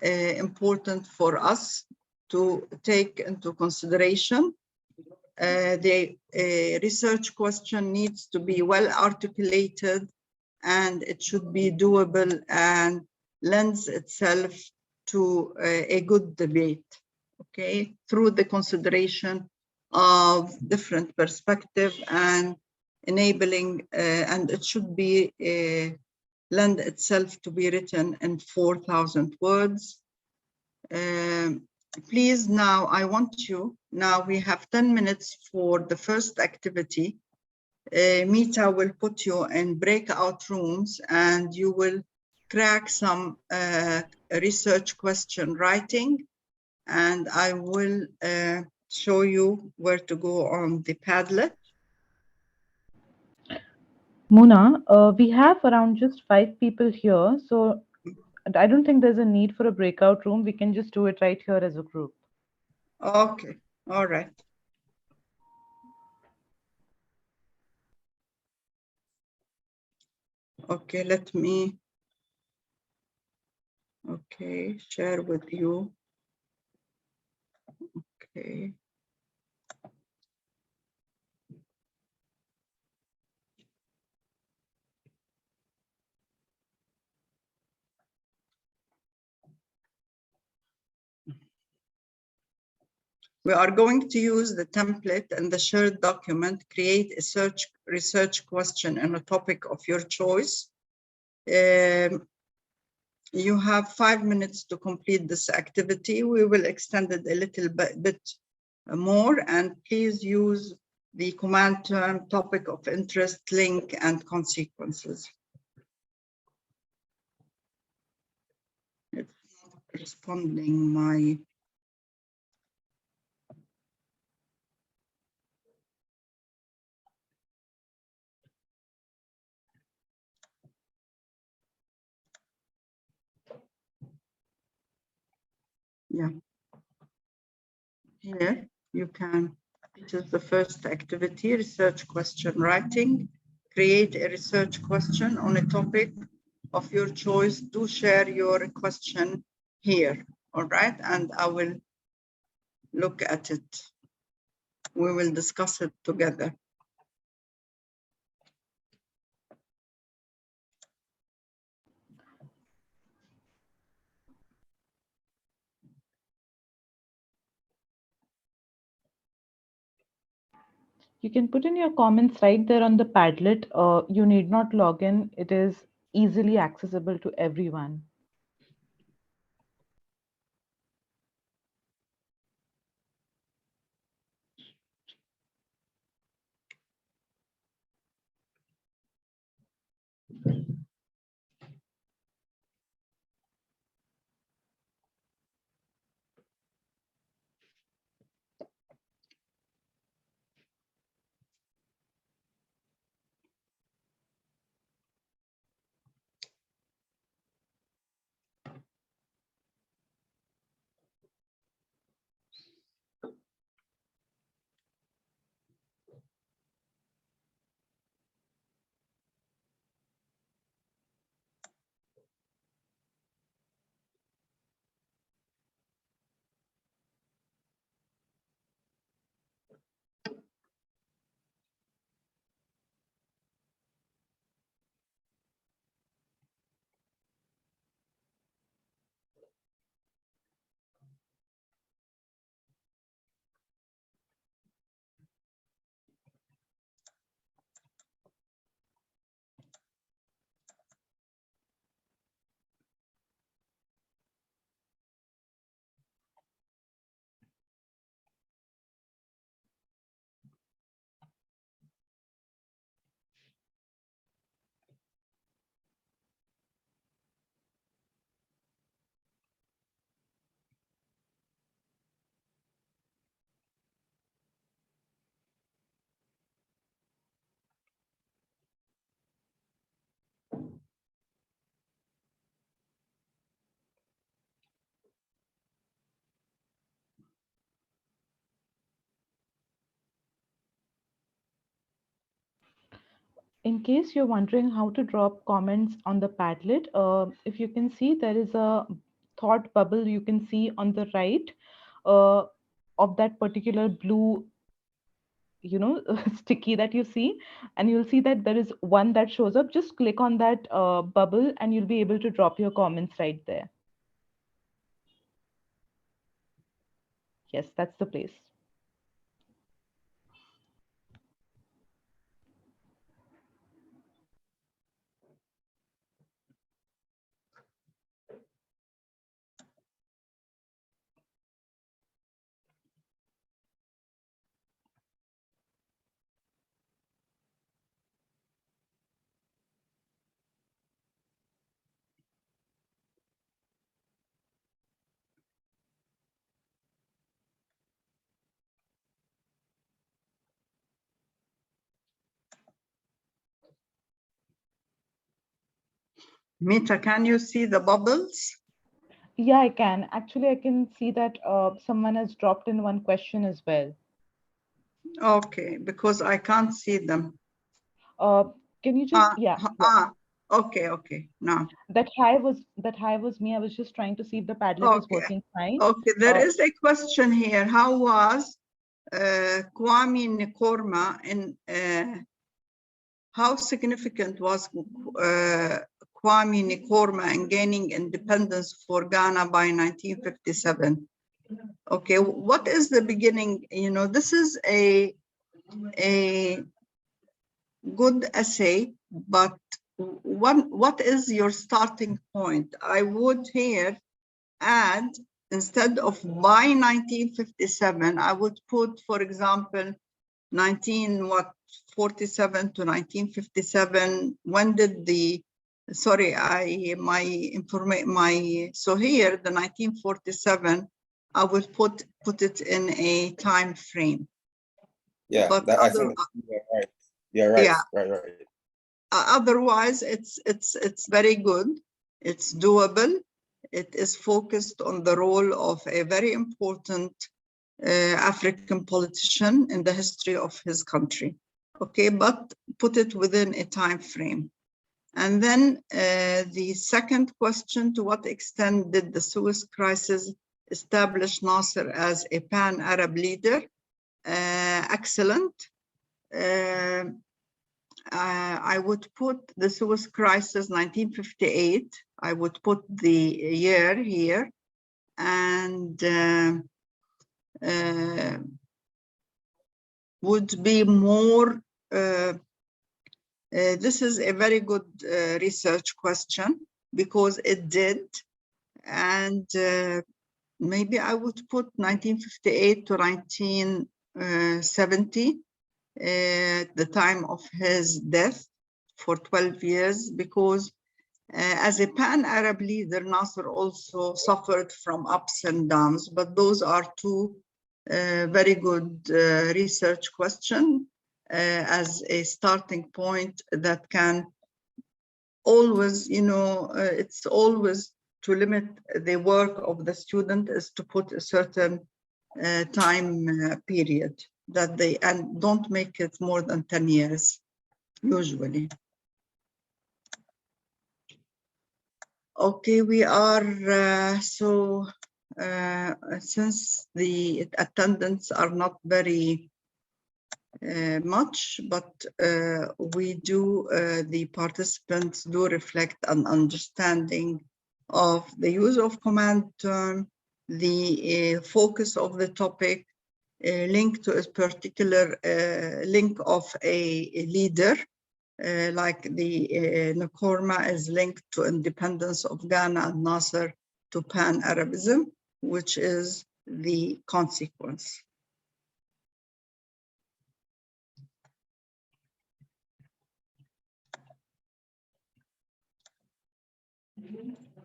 S4: important for us to take into consideration. The research question needs to be well articulated, and it should be doable and lends itself to a good debate, okay, through the consideration of different perspective and enabling, and it should be lend itself to be written in 4,000 words. Please, now I want you, now we have 10 minutes for the first activity. Mita will put you in breakout rooms and you will crack some research question writing, and I will show you where to go on the Padlet.
S1: Muna, we have around just 5 people here, so I don't think there's a need for a breakout room. We can just do it right here as a group.
S4: Okay, all right. Okay, let me, okay, share with you. Okay. We are going to use the template and the shared document, create a research question and a topic of your choice. You have 5 minutes to complete this activity. We will extend it a little bit more, and please use the command term, topic of interest, link, and consequences. It's not responding my. Yeah. Here you can, this is the first activity, research question writing. Create a research question on a topic of your choice. Do share your question here, all right? And I will look at it. We will discuss it together.
S1: You can put in your comments right there on the Padlet. You need not log in. It is easily accessible to everyone. In case you're wondering how to drop comments on the Padlet, if you can see, there is a thought bubble you can see on the right uh, of that particular blue, sticky that you see, and you'll see that there is one that shows up. Just click on that bubble and you'll be able to drop your comments right there. Yes, that's the place.
S4: Mita, can you see the bubbles?
S1: Yeah, I can. Actually, I can see that someone has dropped in one question as well.
S4: Okay, because I can't see them.
S1: Uh, can you just, yeah.
S4: Okay, now.
S1: That hi was me. I was just trying to see if the Padlet is
S4: Okay,
S1: working fine.
S4: okay, there
S1: Uh,
S4: is a question here. How was Kwame Nkrumah in, how significant was Kwame Nkrumah in gaining independence for Ghana by 1957? Okay, what is the beginning? You know, this is a good essay, but what is your starting point? I would here add, instead of by 1957, I would put, for example, 1947 to 1957. When did the, sorry, so here, the 1947, I would put it in a time frame.
S2: Yeah,
S4: But
S2: I think you're right. You're right.
S4: Yeah.
S2: Right.
S4: Otherwise, it's very good. It's doable. It is focused on the role of a very important African politician in the history of his country. Okay, but put it within a time frame. And then the second question: to what extent did the Suez Crisis establish Nasser as a pan-Arab leader? Excellent. I would put the Suez Crisis 1958. I would put the year here, and would be more. This is a very good research question because it did, and maybe I would put 1958 to 1970. The time of his death for 12 years, because as a pan-Arab leader, Nasser also suffered from ups and downs, but those are two very good research questions as a starting point that can always, it's always to limit the work of the student is to put a certain time period that they, and don't make it more than 10 years, usually. Okay, we are, since the attendants are not very much, but the participants do reflect an understanding of the use of command term, the focus of the topic, link to a particular link of a leader, like the Nkrumah is linked to independence of Ghana and Nasser to pan-Arabism, which is the consequence.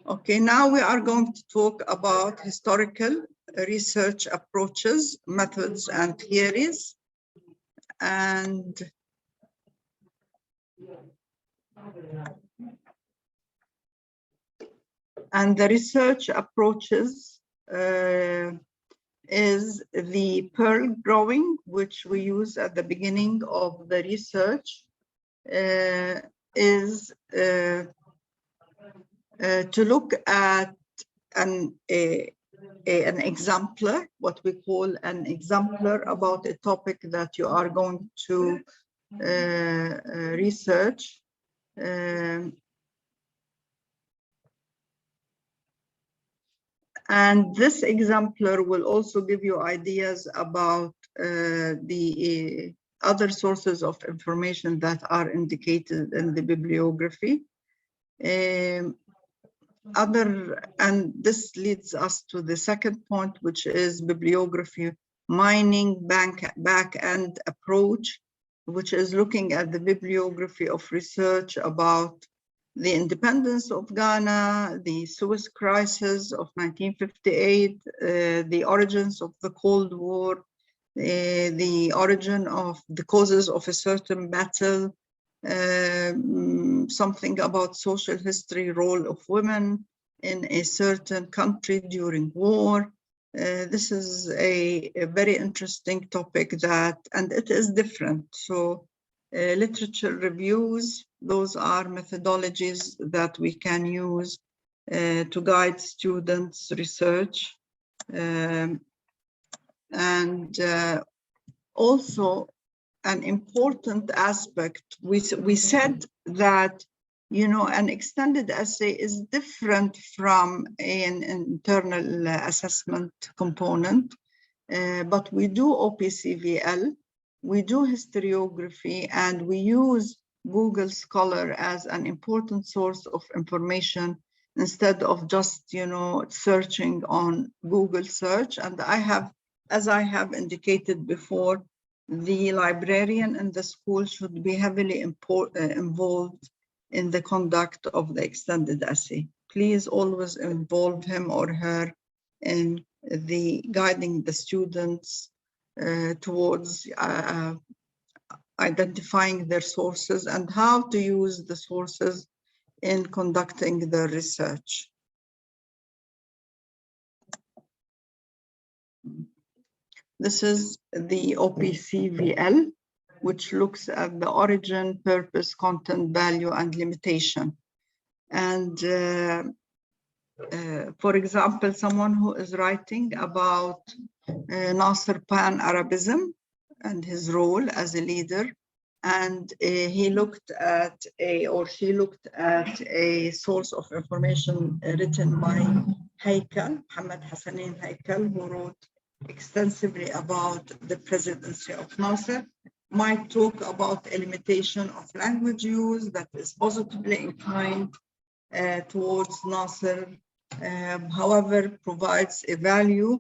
S4: Okay, now we are going to talk about historical research approaches, methods, and theories. And the research approaches is the pearl drawing, which we use at the beginning of the research. is to look at an exemplar, what we call an exemplar about a topic that you are going to research. And this exemplar will also give you ideas about the other sources of information that are indicated in the bibliography. And this leads us to the second point, which is bibliography mining back-end approach, which is looking at the bibliography of research about the independence of Ghana, the Suez Crisis of 1958, the origins of the Cold War, the origin of the causes of a certain battle, something about social history, role of women in a certain country during war. This is a very interesting topic and it is different. So literature reviews, those are methodologies that we can use to guide students' research. Also an important aspect, we said that, you know, an extended essay is different from an internal assessment component, but we do OPCVL, we do historiography, and we use Google Scholar as an important source of information instead of just, you know, searching on Google search. And as I have indicated before, the librarian in the school should be heavily involved in the conduct of the extended essay. Please always involve him or her in the guiding the students towards identifying their sources and how to use the sources in conducting the research. This is the OPCVL, which looks at the origin, purpose, content, value, and limitation. And for example, someone who is writing about Nasser Pan-Arabism and his role as a leader, and he looked at or she looked at a source of information written by Haykal, Muhammad Hassanin Haykal, who wrote extensively about the presidency of Nasser, might talk about a limitation of language use that is positively inclined towards Nasser, however, provides a valuable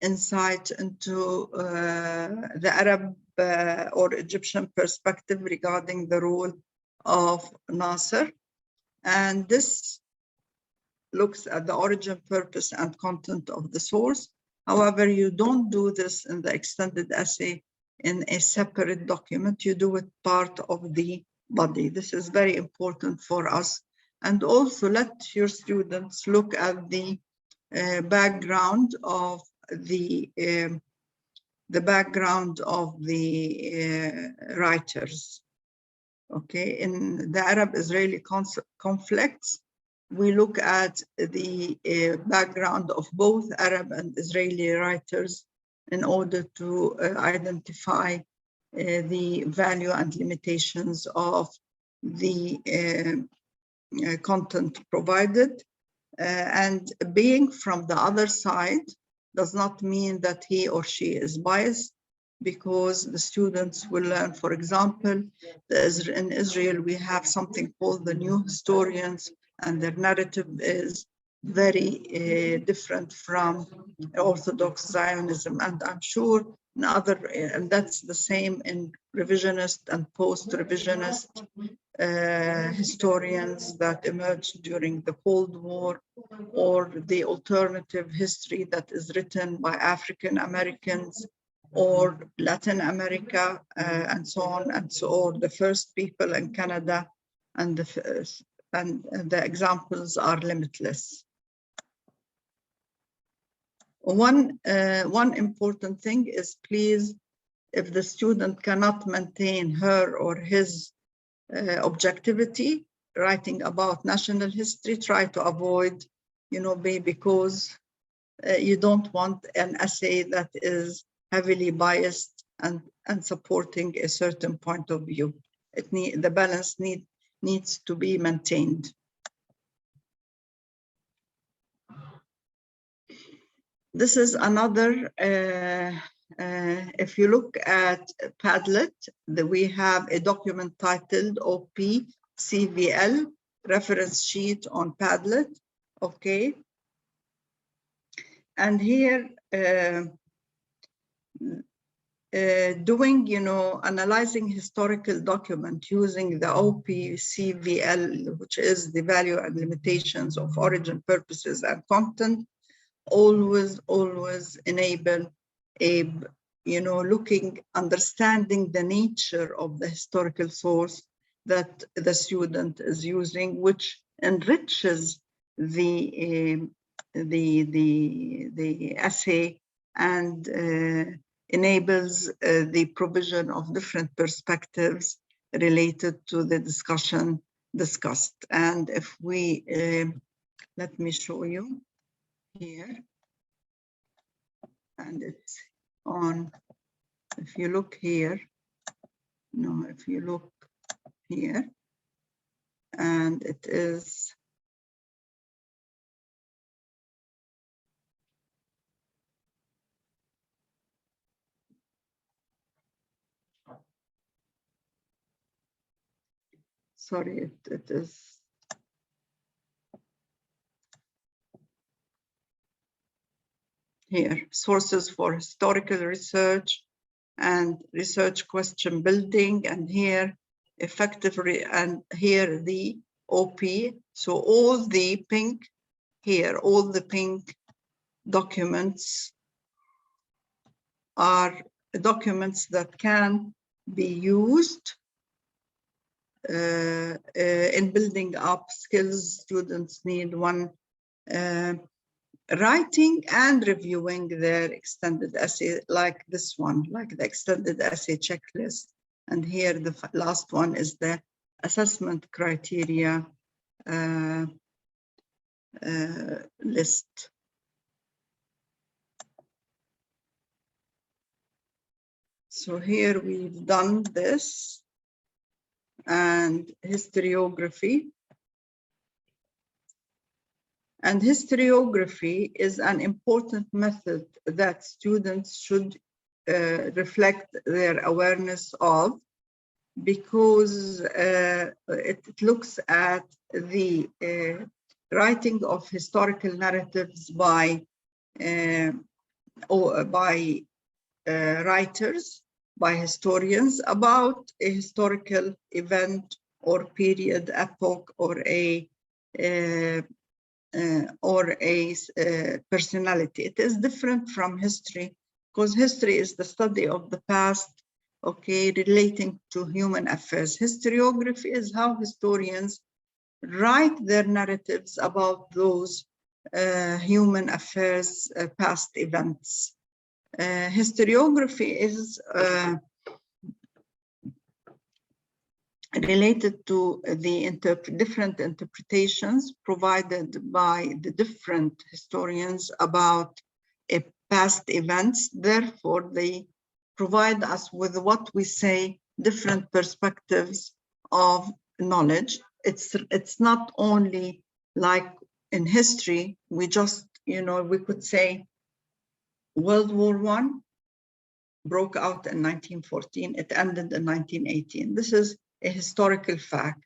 S4: insight into the Arab or Egyptian perspective regarding the role of Nasser. And this looks at the origin, purpose, and content of the source. However, you don't do this in the extended essay in a separate document. You do it part of the body. This is very important for us. And also let your students look at the background of the writers. Okay, in the Arab-Israeli conflicts, we look at the background of both Arab and Israeli writers in order to identify the value and limitations of the content provided. And being from the other side does not mean that he or she is biased, because the students will learn, for example, in Israel, we have something called the new historians, and their narrative is very different from Orthodox Zionism. And I'm sure in and that's the same in revisionist and post-revisionist historians that emerged during the Cold War, or the alternative history that is written by African Americans or Latin America, and so on and so on, the first people in Canada, and the examples are limitless. One important thing is, please if the student cannot maintain her or his objectivity, writing about national history, try to avoid, because you don't want an essay that is heavily biased and supporting a certain point of view. The balance needs to be maintained. This is another, if you look at Padlet, we have a document titled OP CVL reference sheet on Padlet, okay? And here, analyzing historical document using the OPCVL, which is the value and limitations of origin, purposes, and content, always enable a, understanding the nature of the historical source that the student is using, which enriches the essay and enables the provision of different perspectives related to the discussion discussed. And if we, let me show you here, and it's on, if you look here, if you look here, and it is, sorry, it is, here, sources for historical research and research question building, and here, and here the OP. So all the pink here, all the pink documents are documents that can be used in building up skills students need when writing and reviewing their extended essay, like this one, like the extended essay checklist. And here the last one is the assessment criteria list. So here we've done this, and historiography. And historiography is an important method that students should reflect their awareness of, because it looks at the writing of historical narratives by writers, by historians about a historical event or period, epoch, or a personality. It is different from history, because history is the study of the past, okay, relating to human affairs. Historiography is how historians write their narratives about those human affairs, past events. Historiography is related to the different interpretations provided by the different historians about past events. Therefore, they provide us with what we say different perspectives of knowledge. It's not only like in history, we just, we could say World War I broke out in 1914, it ended in 1918. This is a historical fact.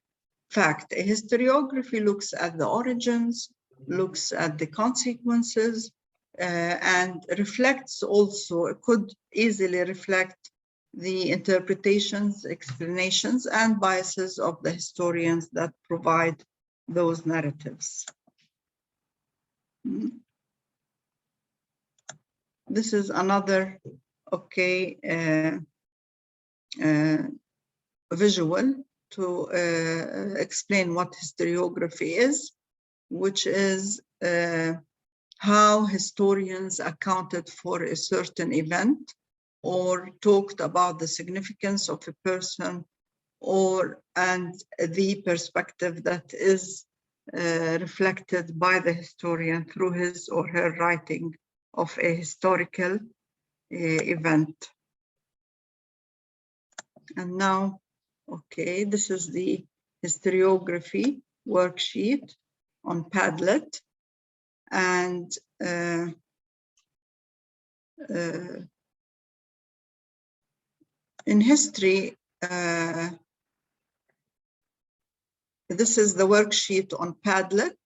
S4: A historiography looks at the origins, looks at the consequences, and reflects also, it could easily reflect the interpretations, explanations, and biases of the historians that provide those narratives. This is another, okay, visual to explain what historiography is, which is how historians accounted for a certain event or talked about the significance of a person and the perspective that is reflected by the historian through his or her writing of a historical event. And now, okay, this is the historiography worksheet on Padlet. And in history, this is the worksheet on Padlet.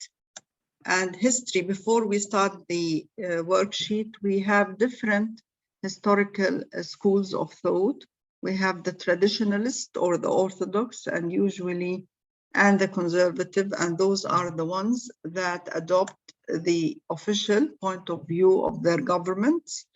S4: And history, before we start the worksheet, we have different historical schools of thought. We have the traditionalist or the orthodox and the conservative, and those are the ones that adopt the official point of view of their governments.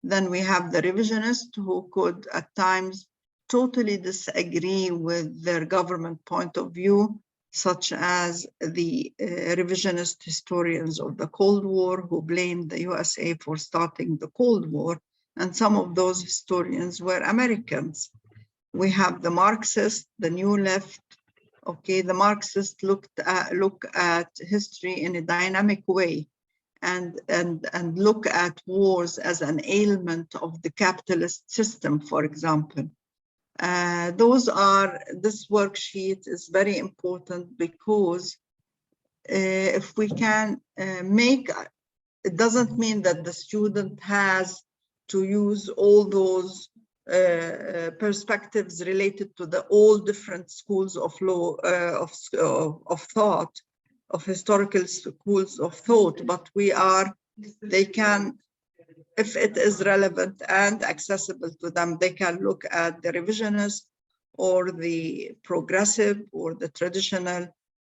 S4: Then we have the revisionists who could at times totally disagree with their government point of view, such as the revisionist historians of the Cold War who blamed the USA for starting the Cold War. And some of those historians were Americans. We have the Marxists, the New Left. Okay, the Marxists look at history in a dynamic way and look at wars as an ailment of the capitalist system, for example. This worksheet is very important because if we can it doesn't mean that the student has to use all those perspectives related to all different schools of law, of thought, of historical schools of thought, but they can, if it is relevant and accessible to them, they can look at the revisionist or the progressive or the traditional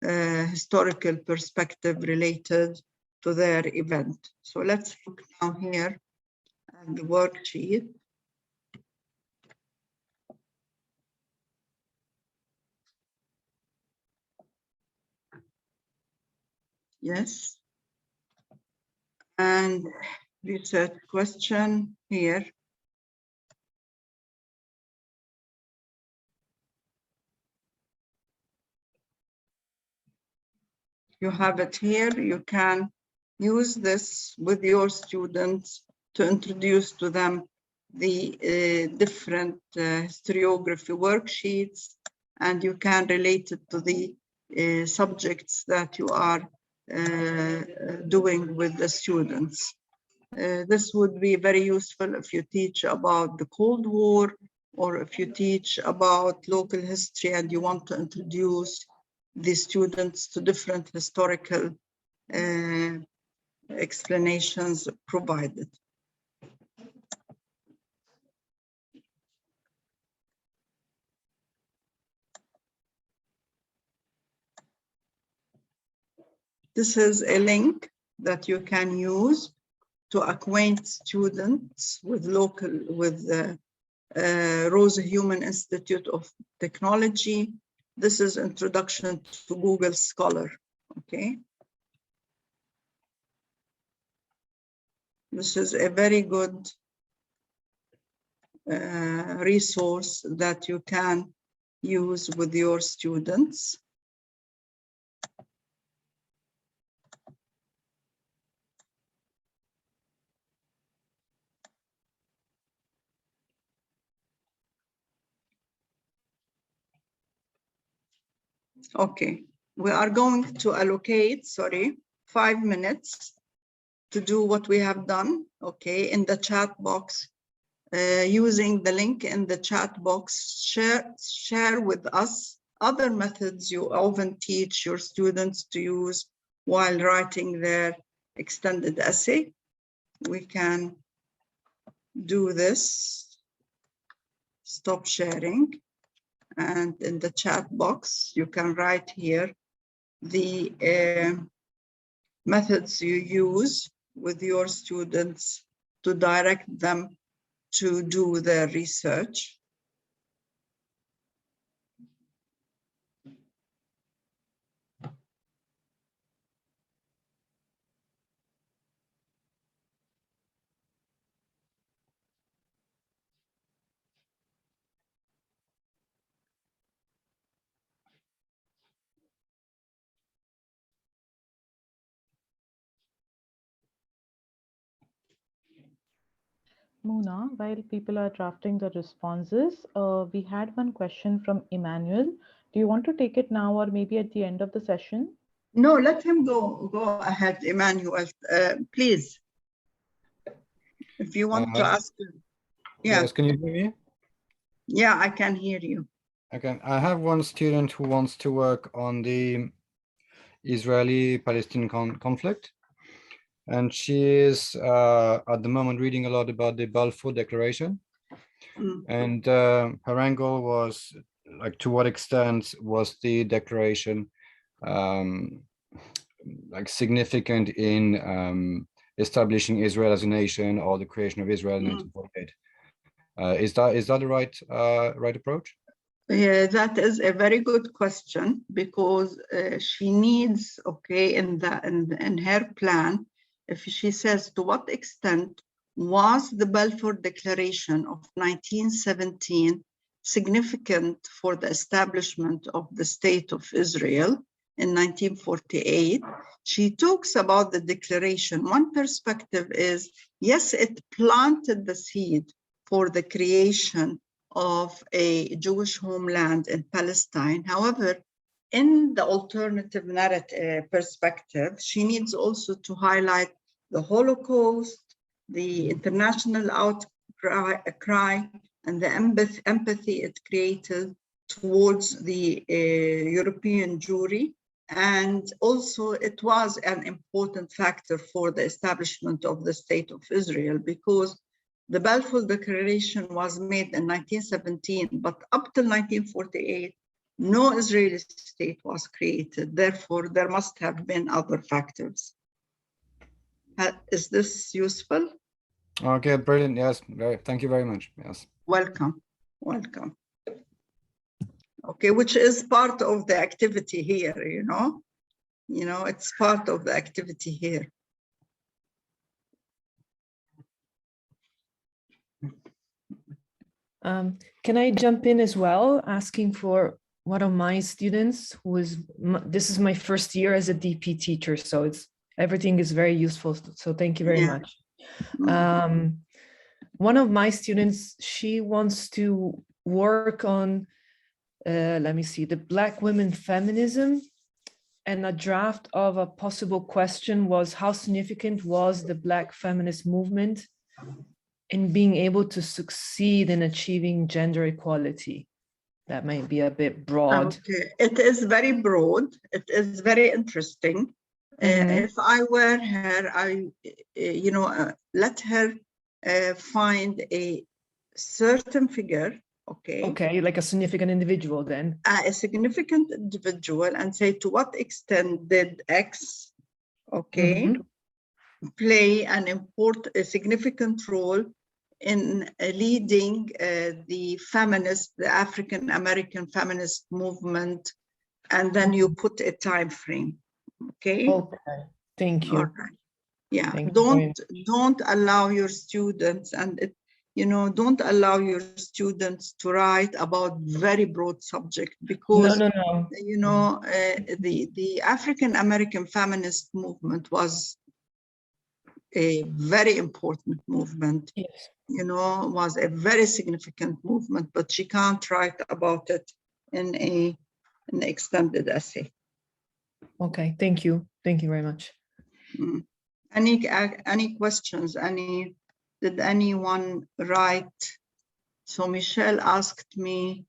S4: historical perspective related to their event. So let's look now here at the worksheet. Yes. And research question here. You have it here. You can use this with your students to introduce to them the different historiography worksheets, and you can relate it to the subjects that you are doing with the students. This would be very useful if you teach about the Cold War, or if you teach about local history and you want to introduce the students to different historical explanations provided. This is a link that you can use to acquaint students with the Rose Human Institute of Technology. This is Introduction to Google Scholar, okay? This is a very good resource that you can use with your students. Okay, we are going to allocate, 5 minutes to do what we have done, okay, in the chat box. Using the link in the chat box, share with us other methods you often teach your students to use while writing their extended essay. We can do this. Stop sharing. And in the chat box, you can write here the methods you use with your students to direct them to do their research.
S1: Mona, while people are drafting the responses, we had one question from Emmanuel. Do you want to take it now or maybe at the end of the session?
S4: No, let him go ahead, Emmanuel, please. If you want to ask him. Yeah.
S6: Yes, can you hear me?
S4: Yeah, I can hear you.
S6: Okay, I have one student who wants to work on the Israeli-Palestinian conflict, and she is at the moment reading a lot about the Balfour Declaration. And her angle was like, to what extent was the declaration like significant in establishing Israel as a nation, or the creation of Israel in 1948? Is that the right approach?
S4: Yeah, that is a very good question, because she needs, okay, in her plan, if she says to what extent was the Balfour Declaration of 1917 significant for the establishment of the State of Israel in 1948, she talks about the declaration. One perspective is, yes, it planted the seed for the creation of a Jewish homeland in Palestine. However, in the alternative narrative perspective, she needs also to highlight the Holocaust, the international outcry, and the empathy it created towards the European Jewry. And also it was an important factor for the establishment of the State of Israel, because the Balfour Declaration was made in 1917, but up till 1948, no Israeli state was created. Therefore, there must have been other factors. Is this useful?
S6: Okay, brilliant. Yes, thank you very much. Yes.
S4: Welcome. Welcome. Okay, which is part of the activity here, you know? You know, it's part of the activity here.
S3: Can I jump in as well, asking for one of my students who is, this is my first year as a DP teacher, so everything is very useful. So thank you very much. One of my students, she wants to work on, let me see, the Black women feminism, and a draft of a possible question was, how significant was the Black feminist movement in being able to succeed in achieving gender equality? That might be a bit broad.
S4: Okay, it is very broad. It is very interesting. If I were her, let her find a certain figure, okay?
S3: Okay, like a significant individual then.
S4: A significant individual, and say, to what extent did X, okay, play a significant role in leading the African-American feminist movement, and then you put a time frame, okay?
S3: Okay, thank you.
S4: All right. Yeah,
S3: Thank
S4: don't allow your students, don't allow your students to write about very broad subject, because
S3: no.
S4: The African-American feminist movement was a very important movement.
S3: Yes.
S4: Was a very significant movement, but she can't write about it in an extended essay.
S3: Okay, thank you. Thank you very much.
S4: Any questions? Did anyone write? So Michelle asked me,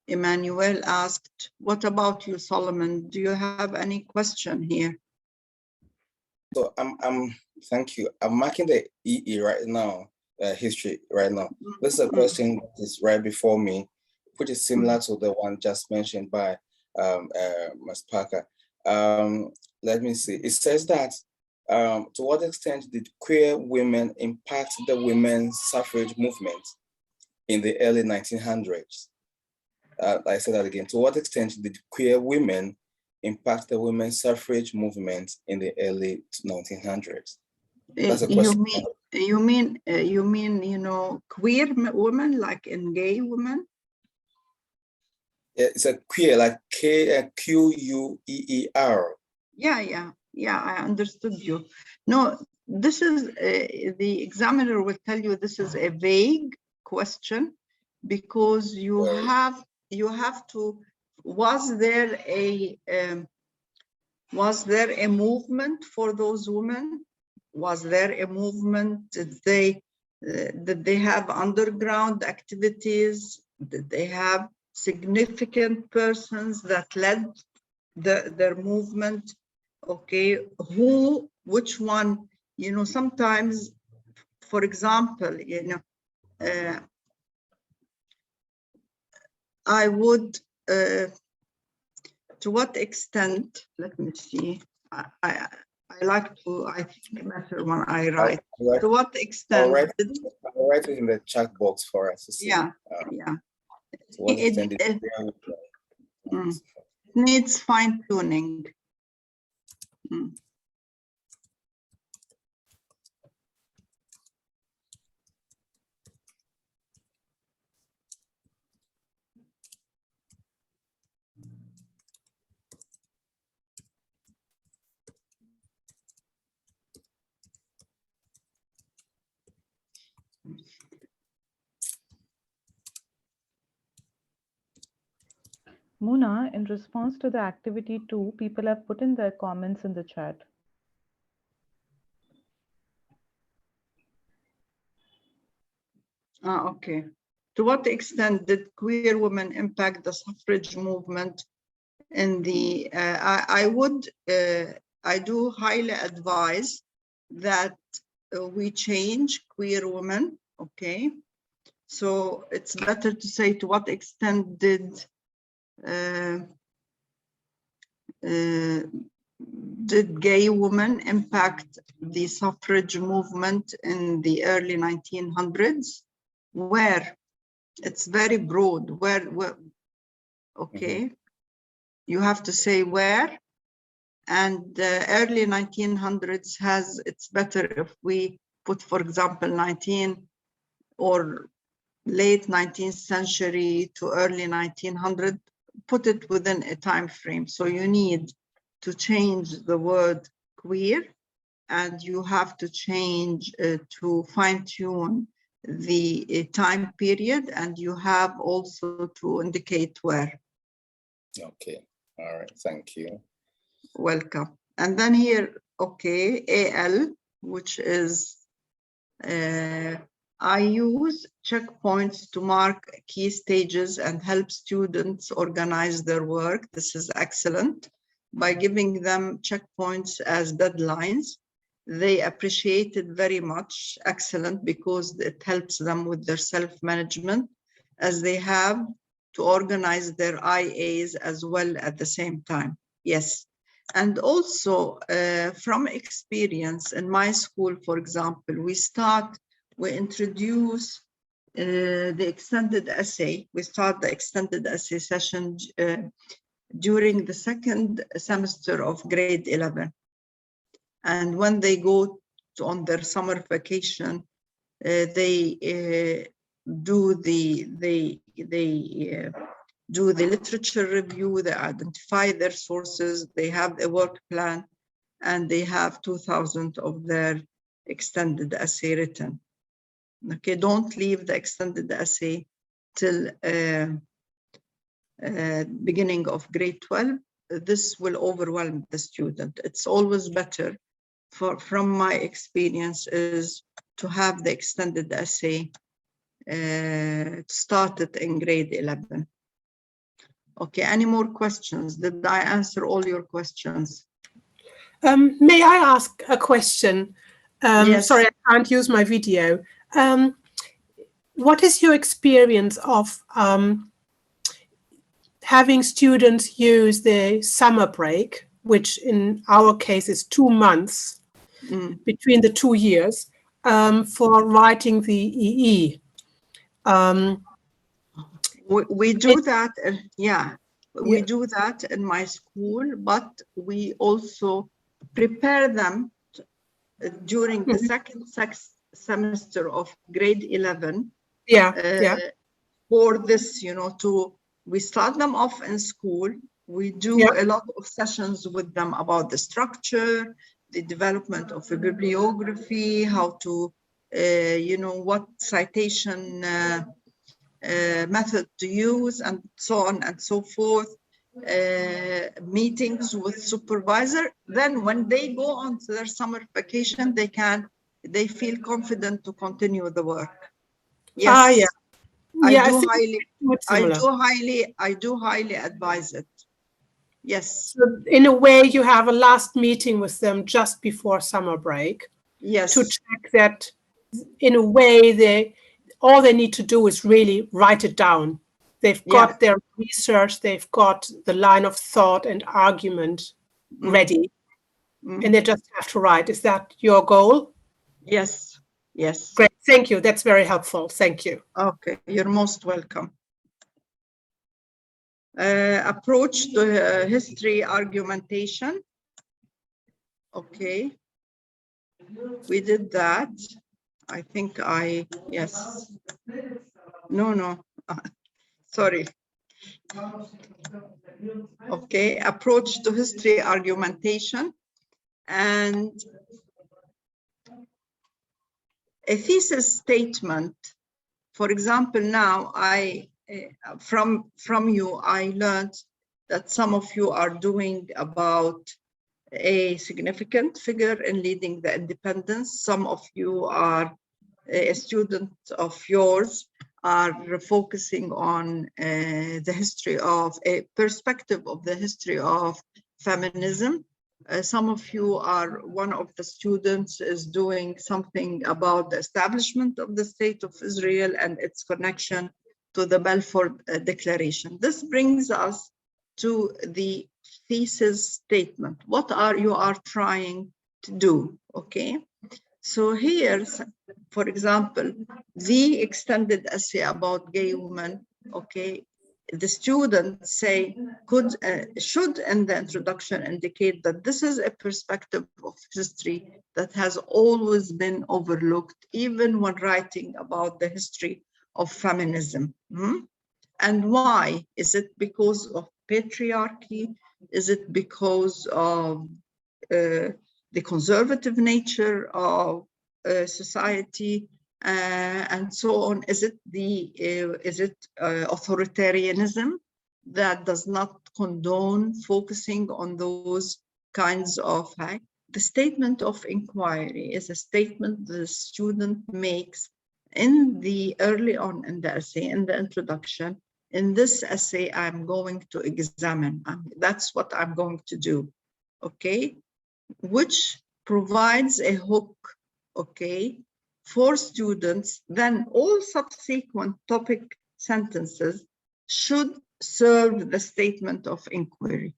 S4: Emmanuel asked, what about you, Solomon? Do you have any question here?
S2: So thank you. I'm marking the EE right now, history right now. This is a question that is right before me, which is similar to the one just mentioned by Ms. Parker. Let me see. It says that to what extent did queer women impact the women's suffrage movement in the early 1900s? I say that again. To what extent did queer women impact the women's suffrage movement in the early 1900s? That's a question.
S4: You mean queer women, like in gay women?
S2: Yeah, it's a queer, like Queer.
S4: Yeah, I understood you. No, this is the examiner will tell you this is a vague question because you have to, was there a movement for those women? Was there a movement? Did they have underground activities? Did they have significant persons that led their movement? Okay, which one? You know, sometimes, for example, you know, I would, to what extent, let me see, I like to, I think better when I write. To what extent?
S2: I'll write it in the chat box for us to see.
S4: Yeah, yeah. It needs fine tuning.
S1: Mona, in response to the activity 2, people have put in their comments in the chat.
S4: Okay. To what extent did queer women impact the suffrage movement in the, I do highly advise that we change queer women, okay? So it's better to say to what extent did gay women impact the suffrage movement in the early 1900s? Where? It's very broad. Where okay. You have to say where. And the early 1900s it's better if we put, for example, 19 or late 19th century to early 1900, put it within a time frame. So you need to change the word queer, and you have to change to fine tune the time period, and you have also to indicate where.
S2: Okay, all right, thank you.
S4: Welcome. And then here, okay, AL, which is, I use checkpoints to mark key stages and help students organize their work. This is excellent. By giving them checkpoints as deadlines, they appreciate it very much. Excellent, because it helps them with their self-management, as they have to organize their IAs as well at the same time. Yes. And also from experience in my school, for example, we introduce the extended essay. We start the extended essay session during the second semester of grade 11. And when they go on their summer vacation, they do the literature review, they identify their sources, they have a work plan, and they have 2,000 of their extended essay written. Okay, don't leave the extended essay till beginning of grade 12. This will overwhelm the student. It's always better, from my experience, is to have the extended essay started in grade 11. Okay, any more questions? Did I answer all your questions?
S7: May I ask a question?
S4: Yes.
S7: Sorry, I can't use my video. What is your experience of having students use the summer break, which in our case is 2 months between the 2 years, for writing the EE?
S4: We do that, yeah. We do that in my school, but we also prepare them during the second semester of grade 11. For this, you know, we start them off in school. We do a lot of sessions with them about the structure, the development of a bibliography, how to, what citation method to use, and so on and so forth. Meetings with supervisor. Then when they go on to their summer vacation, they feel confident to continue the work. Yes.
S7: Yeah.
S4: I
S7: Yeah,
S4: do highly advise it. Yes.
S7: So in a way, you have a last meeting with them just before summer break.
S4: Yes.
S7: To check that, in a way, all they need to do is really write it down. They've got their research, they've got the line of thought and argument ready, and they just have to write. Is that your goal?
S4: Yes. Yes.
S7: Great. Thank you. That's very helpful. Thank you.
S4: Okay. You're most welcome. Approach to history argumentation. Okay. We did that. I think yes. No. Sorry. Okay. Approach to history argumentation. And a thesis statement. For example, now from you, I learned that some of you are doing about a significant figure in leading the independence. Some of you are a student of yours are focusing on the history of a perspective of the history of feminism. Some of you are, one of the students is doing something about the establishment of the State of Israel and its connection to the Balfour Declaration. This brings us to the thesis statement. What you are trying to do, okay? So here, for example, the extended essay about gay women, okay, the students say, should in the introduction indicate that this is a perspective of history that has always been overlooked, even when writing about the history of feminism. And why? Is it because of patriarchy? Is it because of the conservative nature of society, and so on? Is it authoritarianism that does not condone focusing on those kinds of facts? The statement of inquiry is a statement the student makes in the early on in the essay, in the introduction. In this essay, I'm going to examine. That's what I'm going to do, okay? Which provides a hook, okay, for students. Then all subsequent topic sentences should serve the statement of inquiry.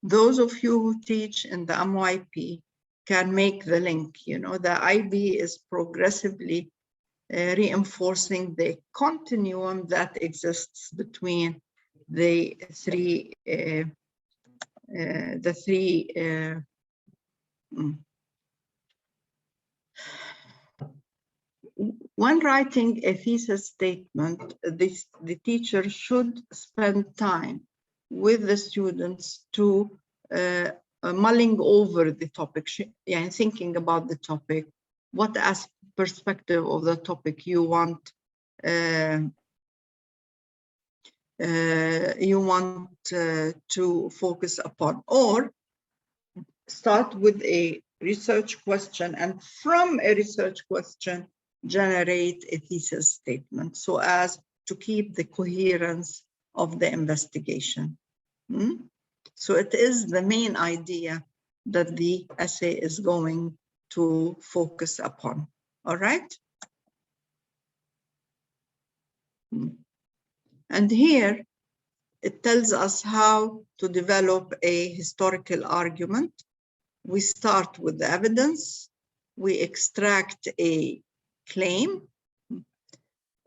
S4: Those of you who teach in the MYP can make the link. The IB is progressively reinforcing the continuum that exists between the three when writing a thesis statement, the teacher should spend time with the students to mulling over the topic, thinking about the topic, what perspective of the topic you want to focus upon, or start with a research question, and from a research question generate a thesis statement so as to keep the coherence of the investigation. So it is the main idea that the essay is going to focus upon. All right. And here it tells us how to develop a historical argument. We start with the evidence. We extract a claim,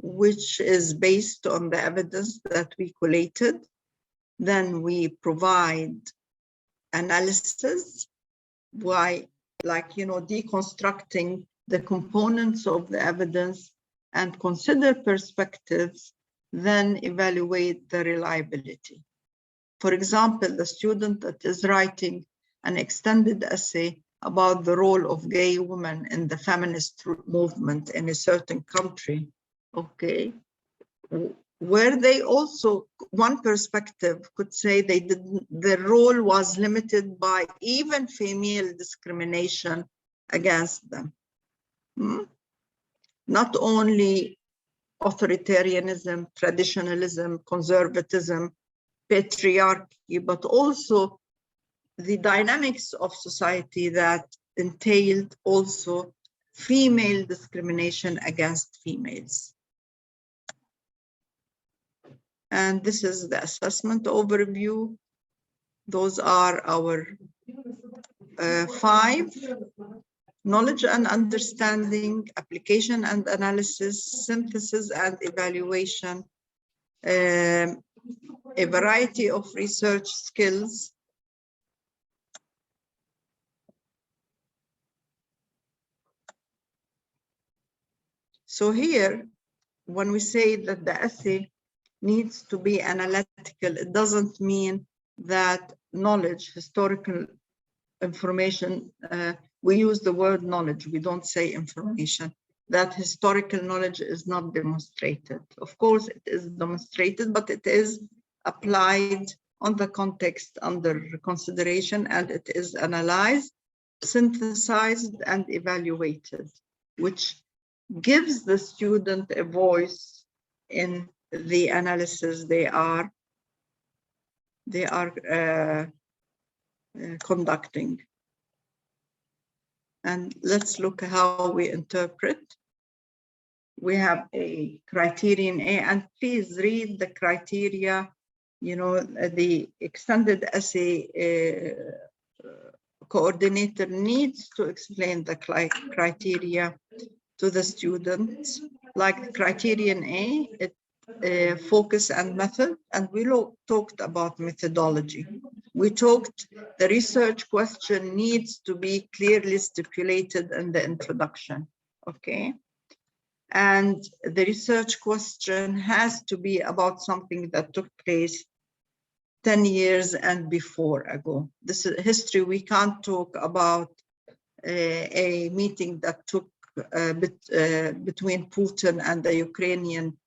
S4: which is based on the evidence that we collated. Then we provide analysis, deconstructing the components of the evidence and consider perspectives, then evaluate the reliability. For example, the student that is writing an extended essay about the role of gay women in the feminist movement in a certain country, okay, where they also, one perspective could say their role was limited by even female discrimination against them. Not only authoritarianism, traditionalism, conservatism, patriarchy, but also the dynamics of society that entailed also female discrimination against females. And this is the assessment overview. Those are our 5: knowledge and understanding, application and analysis, synthesis and evaluation, a variety of research skills, so here, when we say that the essay needs to be analytical, it doesn't mean that knowledge, historical information, we use the word knowledge, we don't say information, that historical knowledge is not demonstrated. Of course, it is demonstrated, but it is applied on the context under consideration, and it is analyzed, synthesized, and evaluated, which gives the student a voice in the analysis they are conducting. And let's look how we interpret. We have a criterion A, and please read the criteria. You know, the extended essay coordinator needs to explain the criteria to the students. Like criterion A, focus and method, and we talked about methodology. We talked the research question needs to be clearly stipulated in the introduction, okay? And the research question has to be about something that took place 10 years and before ago. This is history. We can't talk about a meeting that took between Putin and the Ukrainian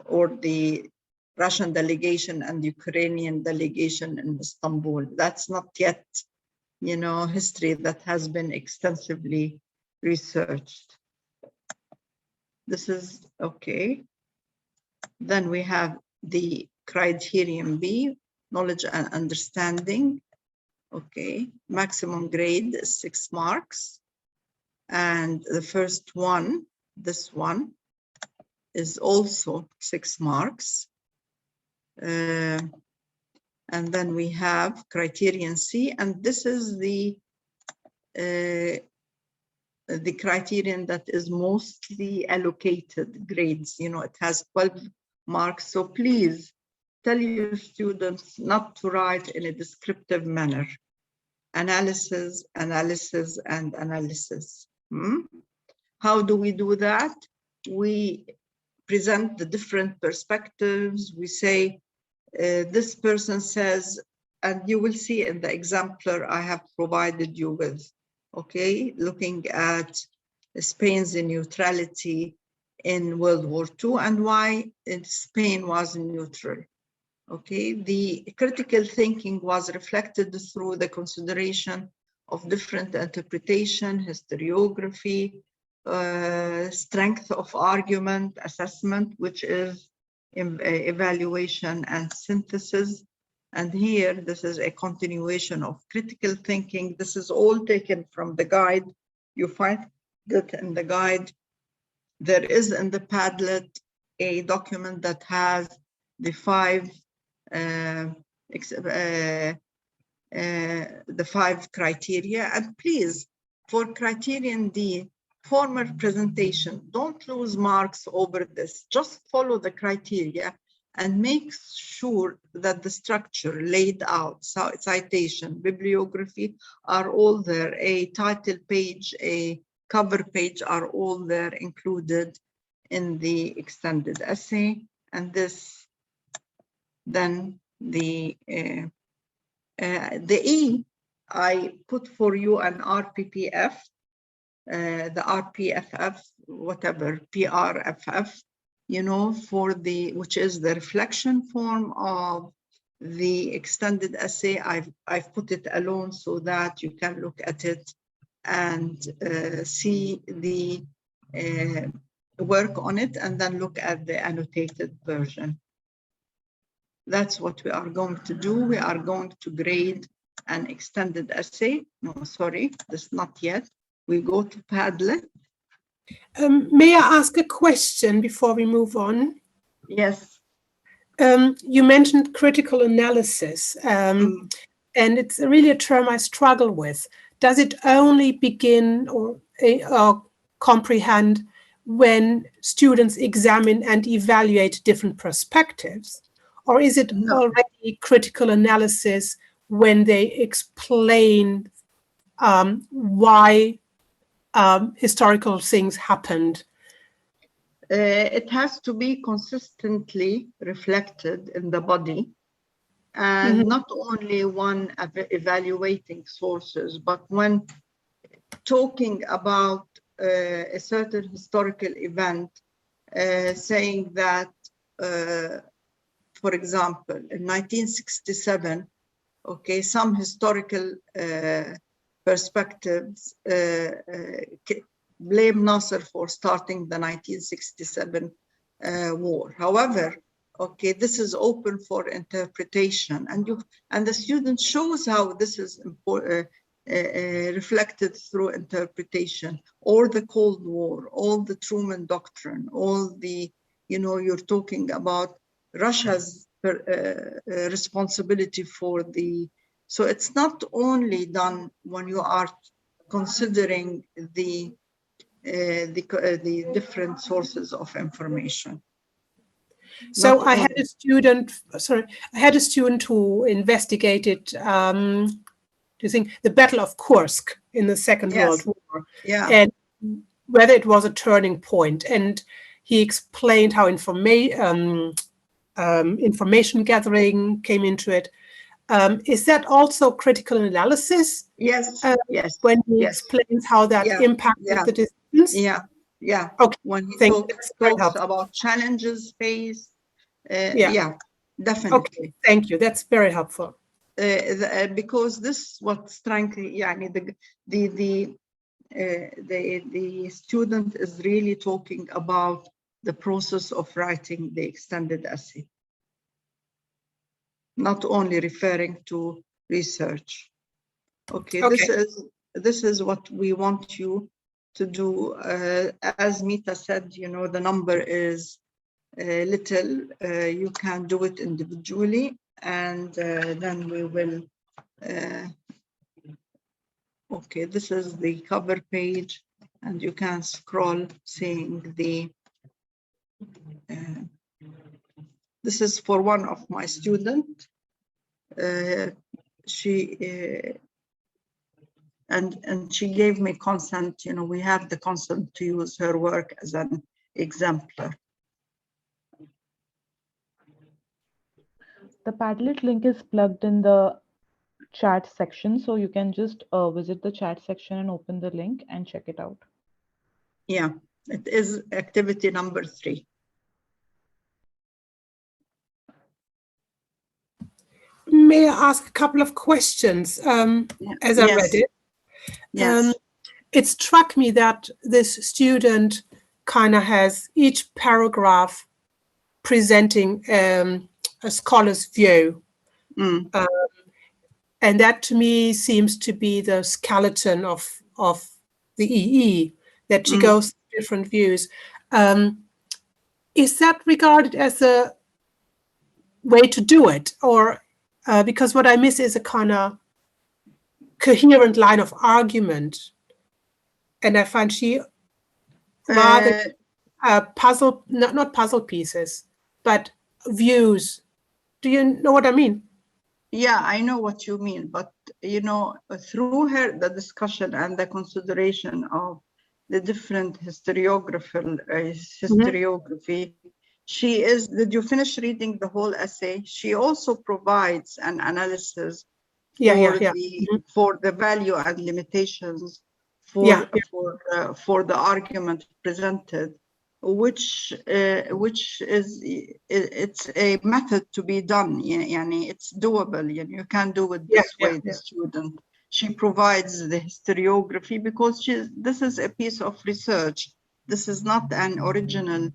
S4: or the Russian delegation and Ukrainian delegation in Istanbul. That's not yet, you know, history that has been extensively researched. This is okay. Then we have the criterion B, knowledge and understanding. Okay, maximum grade is 6 marks. And the first one, this one, is also 6 marks. And then we have criterion C, and this is the criterion that is mostly allocated grades. You know, it has 12 marks. So please tell your students not to write in a descriptive manner. Analysis, analysis, and analysis. How do we do that? We present the different perspectives. We say, this person says, and you will see in the exemplar I have provided you with, okay, looking at Spain's neutrality in World War II and why Spain was neutral. Okay, the critical thinking was reflected through the consideration of different interpretation, historiography, strength of argument, assessment, which is evaluation and synthesis. And here, this is a continuation of critical thinking. This is all taken from the guide. You find that in the guide. There is in the Padlet a document that has the 5 criteria. And please, for criterion D, former presentation, don't lose marks over this. Just follow the criteria and make sure that the structure laid out, citation, bibliography are all there. A title page, a cover page are all there included in the extended essay. And this, then the E I put for you an RPPF, the RPFF, whatever, PRFF, you know, for the, which is the reflection form of the extended essay. I've put it alone so that you can look at it and see the work on it, and then look at the annotated version. That's what we are going to do. We are going to grade an extended essay. No, sorry, this not yet. We go to Padlet.
S7: May I ask a question before we move on?
S4: Yes.
S7: You mentioned critical analysis, and it's really a term I struggle with. Does it only begin or comprehend when students examine and evaluate different perspectives? Or is it already critical analysis when they explain why historical things happened?
S4: It has to be consistently reflected in the body, and not only one evaluating sources, but when talking about a certain historical event, saying that, for example, in 1967, okay, some historical perspectives blame Nasser for starting the 1967 war. However, okay, this is open for interpretation, and the student shows how this is reflected through interpretation, or the Cold War, all the Truman Doctrine, all the, you know, you're talking about Russia's responsibility for the, so it's not only done when you are considering the different sources of information.
S7: So I had a student, I had a student who investigated, do you think, the Battle of Kursk in the Second World War, and whether it was a turning point. And he explained how information gathering came into it. Is that also critical analysis?
S4: Yes, yes.
S7: When he explains how that impacted the decisions?
S4: Yeah.
S7: Okay.
S4: When he talks about challenges faced, definitely.
S7: Okay, thank you. That's very helpful.
S4: Because this what strengthens, the student is really talking about the process of writing the extended essay, not only referring to research. Okay. This is what we want you to do. As Mita said, you know, the number is little. You can do it individually, and then we will. Okay, this is the cover page, and you can scroll, seeing the. This is for one of my students. And she gave me consent. You know, we have the consent to use her work as an exemplar.
S1: The Padlet link is plugged in the chat section, so you can just visit the chat section and open the link and check it out.
S4: Yeah, it is activity number 3.
S7: May I ask a couple of questions as I read it?
S4: Yes.
S7: It struck me that this student kind of has each paragraph presenting a scholar's view. And that to me seems to be the skeleton of the EE, that she goes through different views. Is that regarded as a way to do it? Or because what I miss is a kind of coherent line of argument. And I find she rather puzzle, not puzzle pieces, but views. Do you know what I mean?
S4: Yeah, I know what you mean, but you know, through the discussion and the consideration of the different historiography, she is, did you finish reading the whole essay? She also provides an analysis for the value and limitations for the argument presented, which is it's a method to be done. It's doable. You can do it this way. The student, she provides the historiography because this is a piece of research. This is not an original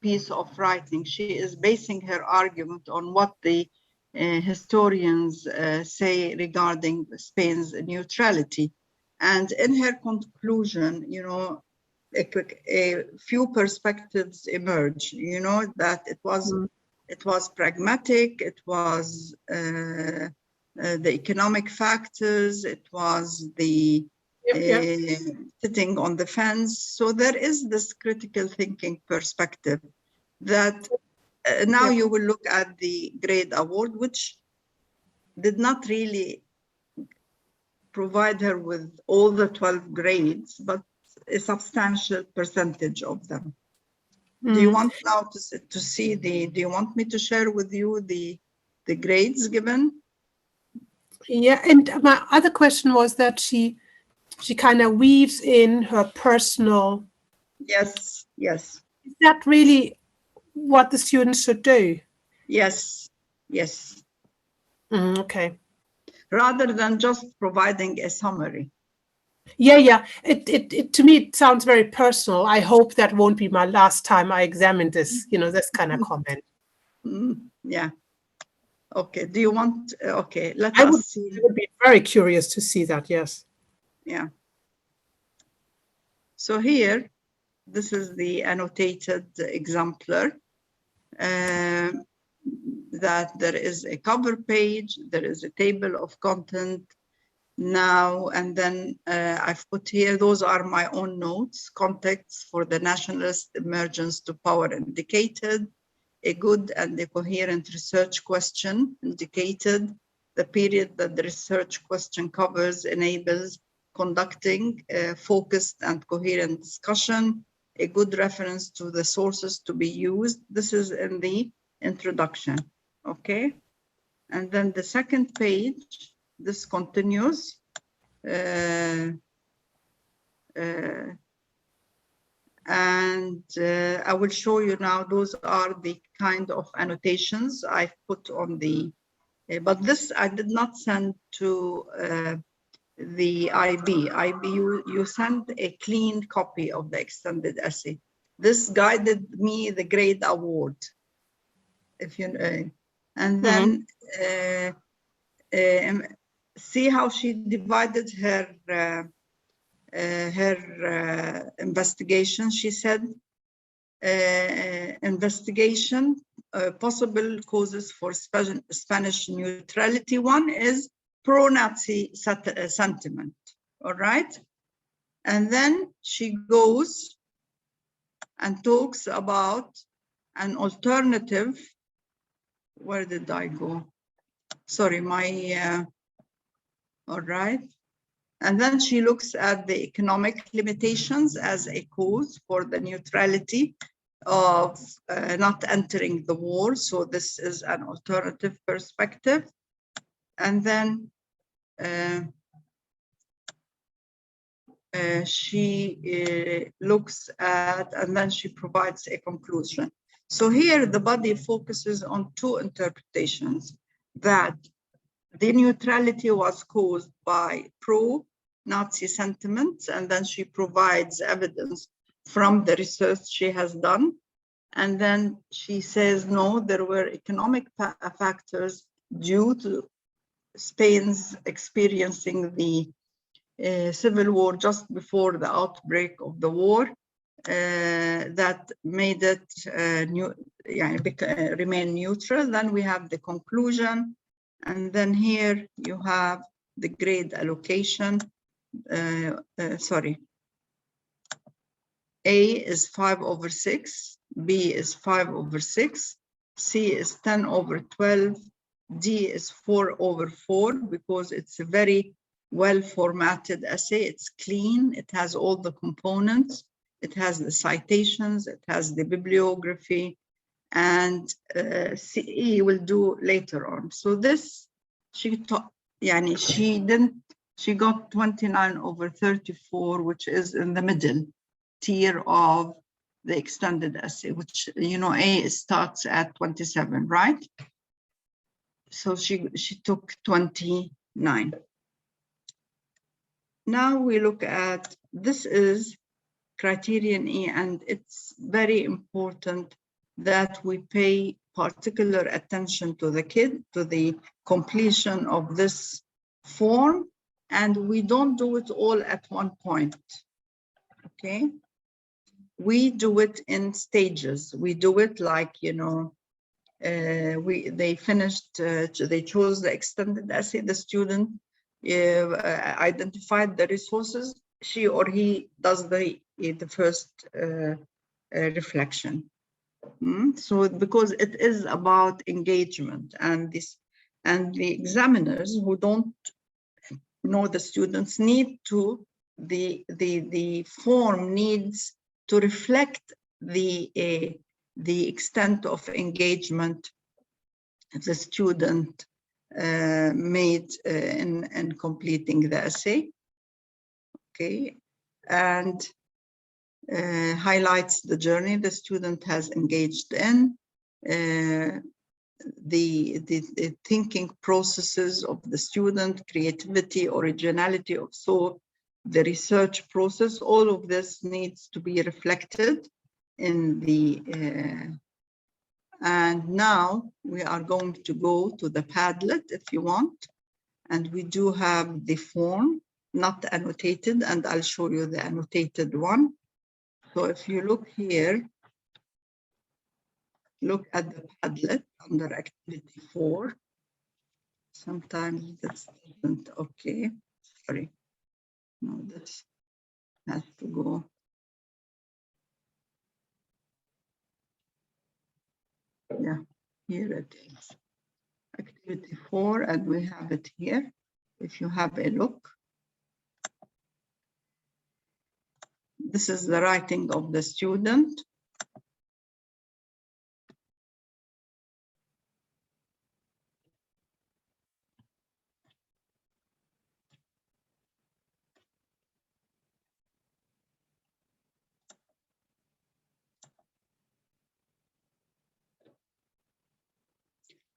S4: piece of writing. She is basing her argument on what the historians say regarding Spain's neutrality. And in her conclusion, a few perspectives emerge, that it was pragmatic, it was the economic factors, it was the sitting on the fence. So there is this critical thinking perspective that now you will look at the grade award, which did not really provide her with all the 12 grades, but a substantial percentage of them. Do you want now to see do you want me to share with you the grades given?
S7: Yeah, and my other question was that she kind of weaves in her personal.
S4: Yes.
S7: Is that really what the students should do?
S4: Yes.
S7: Okay.
S4: Rather than just providing a summary.
S7: Yeah. It to me it sounds very personal. I hope that won't be my last time I examine this. This kind of comment.
S4: Yeah. Okay. Do you want? Okay.
S7: I would be very curious to see that. Yes.
S4: Yeah. So here, this is the annotated exemplar. That there is a cover page, there is a table of content now, and then I've put here, those are my own notes, context for the nationalist emergence to power indicated, a good and a coherent research question indicated, the period that the research question covers enables conducting focused and coherent discussion, a good reference to the sources to be used. This is in the introduction. Okay, and then the second page, this continues. And I will show you now, those are the kind of annotations I've put on the, but this I did not send to the IB. You send a clean copy of the extended essay. This guided me the grade award. If you and then see how she divided her investigation. She said investigation possible causes for Spanish neutrality. One is pro-Nazi sentiment. All right, and then she goes and talks about an alternative. Where did I go? Sorry, all right. And then she looks at the economic limitations as a cause for the neutrality of not entering the war. So this is an alternative perspective. And then she looks at, and then she provides a conclusion. So here the body focuses on two interpretations, that the neutrality was caused by pro-Nazi sentiments, and then she provides evidence from the research she has done. And then she says, no, there were economic factors due to Spain's experiencing the civil war just before the outbreak of the war that made it remain neutral. Then we have the conclusion, and then here you have the grade allocation. A is 5/6, B is 5/6, C is 10/12, D is 4/4, because it's a very well formatted essay. It's clean, it has all the components, it has the citations, it has the bibliography, and CE will do later on. So this, she Yani she got 29 over 34, which is in the middle tier of the extended essay, which, you know, A starts at 27, right? So she took 29. Now we look at, this is criterion E, and it's very important that we pay particular attention to the kid, to the completion of this form, and we don't do it all at one point, okay? We do it in stages. We do it like, you know, they finished, they chose the extended essay, the student identified the resources, she or he does the first reflection. So because it is about engagement, and the examiners who don't know the students need to, the form needs to reflect the extent of engagement the student made in completing the essay, okay, and highlights the journey the student has engaged in, the thinking processes of the student, creativity, originality of thought, the research process. All of this needs to be reflected in the and now we are going to go to the Padlet if you want, and we do have the form not annotated, and I'll show you the annotated one. So if you look here, look at the Padlet under activity 4. Sometimes this isn't okay. Sorry. No, this has to go. Yeah, here it is. Activity 4, and we have it here. If you have a look. This is the writing of the student.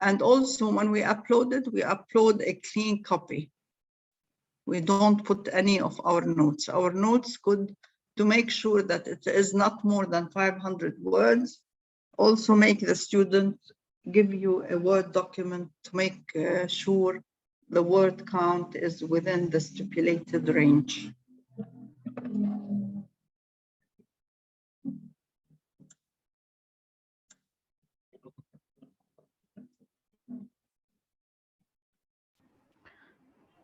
S4: And also when we upload it, we upload a clean copy. We don't put any of our notes. Our notes could, to make sure that it is not more than 500 words, also make the student give you a Word document to make sure the word count is within the stipulated range.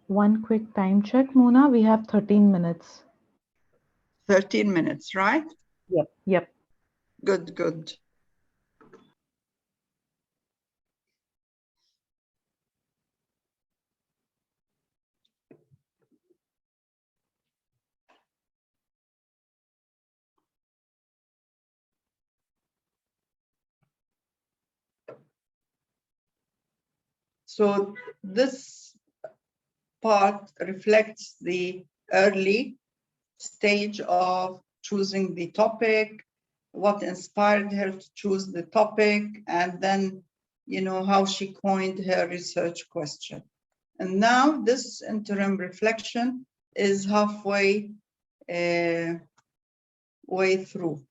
S1: One quick time check, Mona. We have 13 minutes.
S4: 13 minutes, right?
S1: Yep. Yep.
S4: Good, good. So this part reflects the early stage of choosing the topic, what inspired her to choose the topic, and then, you know, how she coined her research question. And now this interim reflection is halfway way through.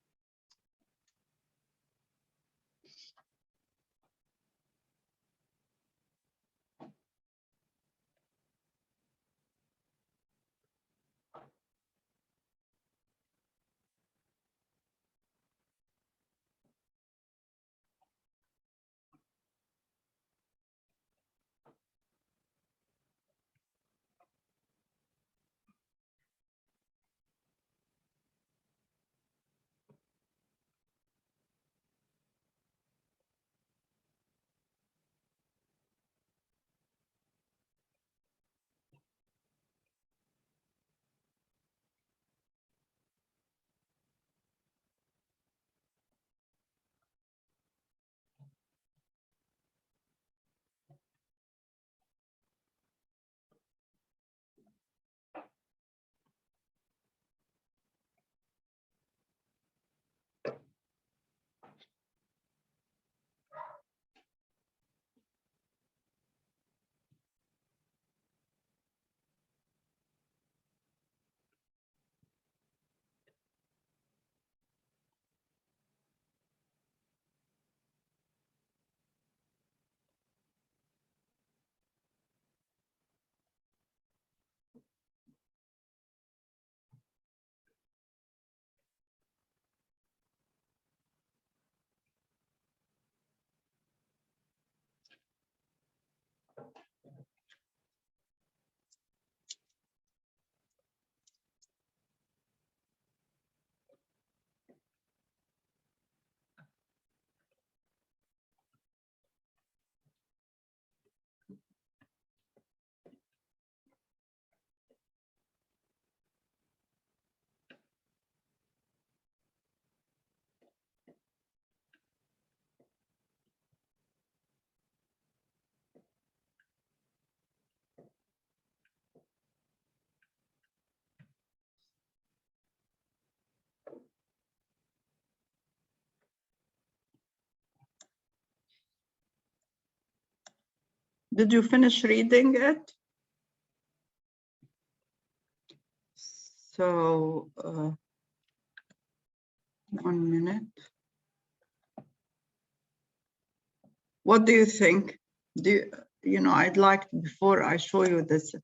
S4: Did you finish reading it? So, 1 minute. What do you think? You know, I'd like, before I show you this,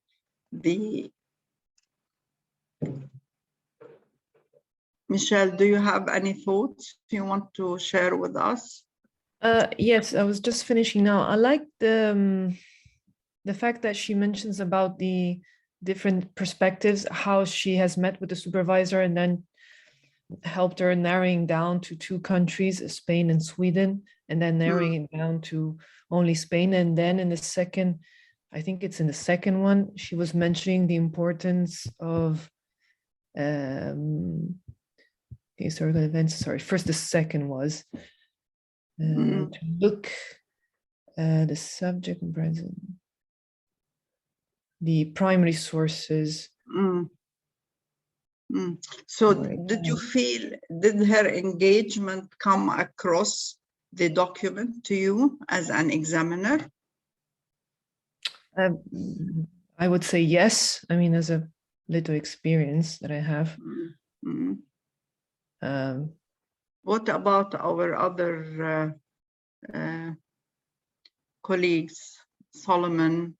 S4: Michelle, do you have any thoughts you want to share with us?
S3: Yes, I was just finishing now. I like the fact that she mentions about the different perspectives, how she has met with the supervisor and then helped her narrowing down to 2 countries, Spain and Sweden, and then narrowing it down to only Spain. And then in the second, I think it's in the second one, she was mentioning the importance of historical events. Sorry, first the second was to look the subject and present, the primary sources.
S4: So did you feel, did her engagement come across the document to you as an examiner?
S3: I would say yes. I mean, as a little experience that I have.
S4: What about our other colleagues? Solomon,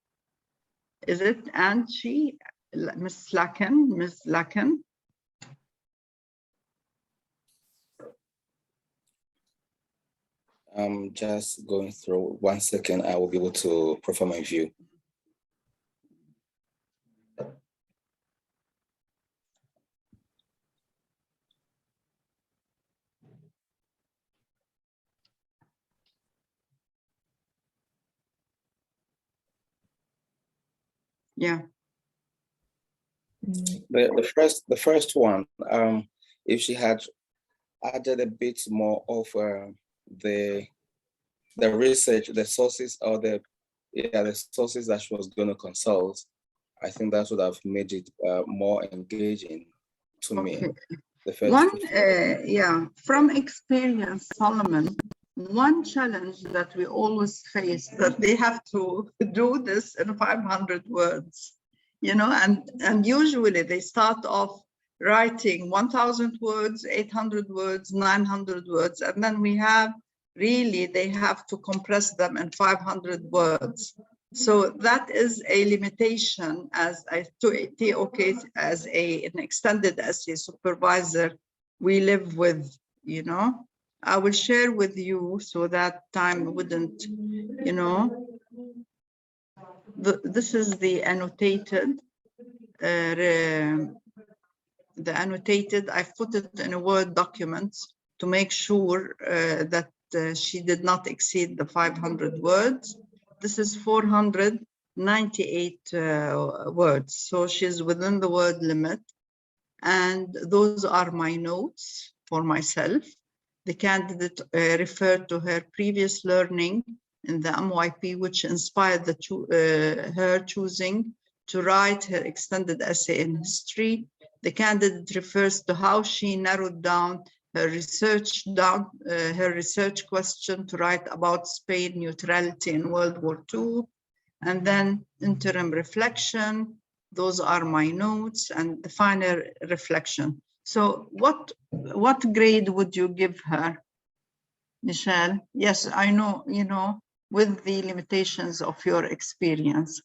S4: is it Angie, Miss Lacken?
S2: I'm just going through. 1 second, I will be able to profile my view.
S4: Yeah.
S2: The first one, if she had added a bit more of the research, the sources, or the sources that she was going to consult, I think that would have made it more engaging to me. The first
S4: from experience, Solomon, one challenge that we always face, that they have to do this in 500 words, you know, and usually they start off writing 1,000 words, 800 words, 900 words, and then we have really, they have to compress them in 500 words. So that is a limitation as an extended essay supervisor we live with, you know. I will share with you so that time wouldn't, you know. This is the annotated. The annotated, I've put it in a Word document to make sure that she did not exceed the 500 words. This is 498 words. So she's within the word limit. And those are my notes for myself. The candidate referred to her previous learning in the MYP, which inspired her choosing to write her extended essay in history. The candidate refers to how she narrowed down her research question to write about Spain neutrality in World War II, and then interim reflection. Those are my notes, and the final reflection. So what grade would you give her, Michelle? Yes, I know, you know, with the limitations of your experience.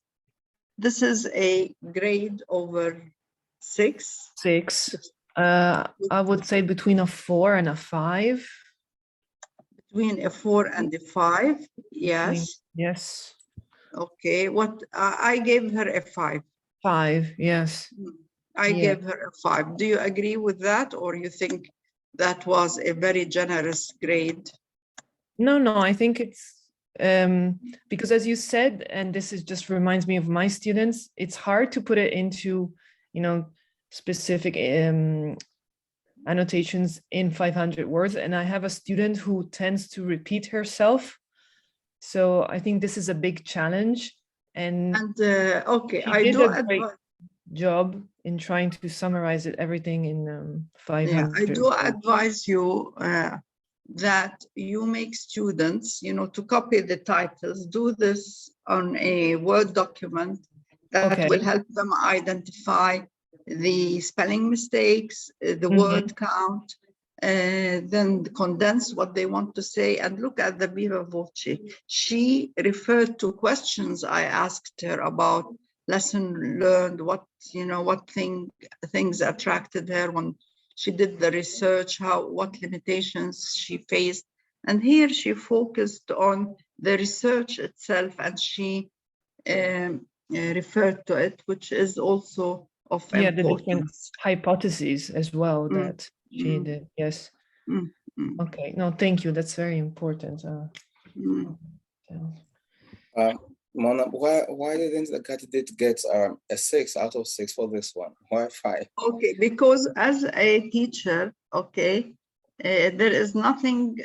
S4: This is a grade over 6.
S3: 6. I would say between a 4 and a 5.
S4: Between a 4 and a 5, yes.
S3: Yes.
S4: Okay, what I gave her a 5.
S3: 5, yes.
S4: I gave her a 5. Do you agree with that, or you think that was a very generous grade?
S3: No, I think it's because, as you said, and this is just reminds me of my students, it's hard to put it into, you know, specific annotations in 500 words. And I have a student who tends to repeat herself. So I think this is a big challenge. And
S4: okay,
S3: I did a great job in trying to summarize everything in 500.
S4: Yeah, I do advise you that you make students, you know, to copy the titles, do this on a Word document that
S3: Okay.
S4: will help them identify the spelling mistakes, the word count, then condense what they want to say, and look at the viva voce. She referred to questions I asked her about lesson learned, what things attracted her when she did the research, what limitations she faced. And here she focused on the research itself, and she referred to it, which is also of
S3: Yeah, the different
S4: importance.
S3: hypotheses as well that she did. Yes. Okay. No, thank you. That's very important.
S2: Mona, why didn't the candidate get a 6 out of 6 for this one? Why 5?
S4: Okay, because as a teacher, okay, there is nothing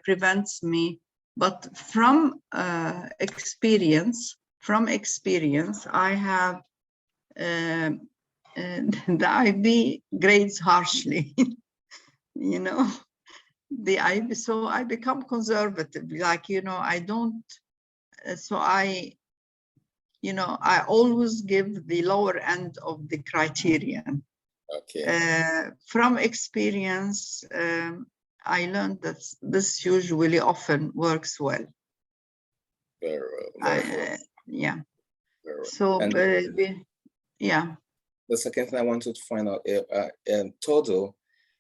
S4: prevents me, but from experience, I have the IB grades harshly, you know, the IB, so I become conservative, like, I don't, so I always give the lower end of the criterion.
S2: Okay.
S4: From experience, I learned that this usually often works well.
S2: Very well.
S4: Yeah.
S2: Very well.
S4: So, yeah.
S2: The second thing I wanted to find out, Toddle,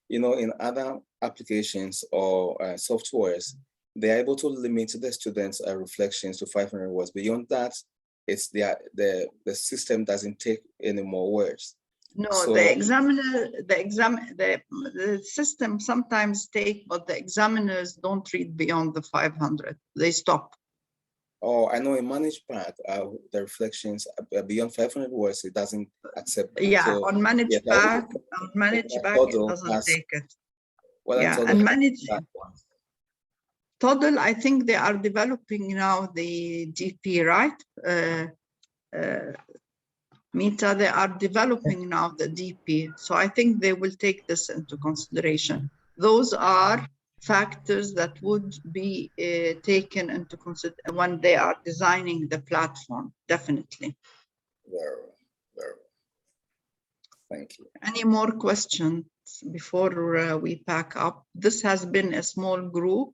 S2: in other applications or softwares, they're able to limit the students' reflections to 500 words. Beyond that, it's the system doesn't take any more words.
S4: No,
S2: So,
S4: the system sometimes take, but the examiners don't read beyond the 500. They stop.
S2: Oh, I know in managed pack, the reflections beyond 500 words, it doesn't accept.
S4: Yeah,
S2: so,
S4: on managed pack, it doesn't take it.
S2: Well,
S4: yeah, and managed. Toddle, I think they are developing now the DP, right? Mita, they are developing now the DP. So I think they will take this into consideration. Those are factors that would be taken into consideration when they are designing the platform, definitely.
S2: Very well. Thank you.
S4: Any more questions before we pack up? This has been a small group.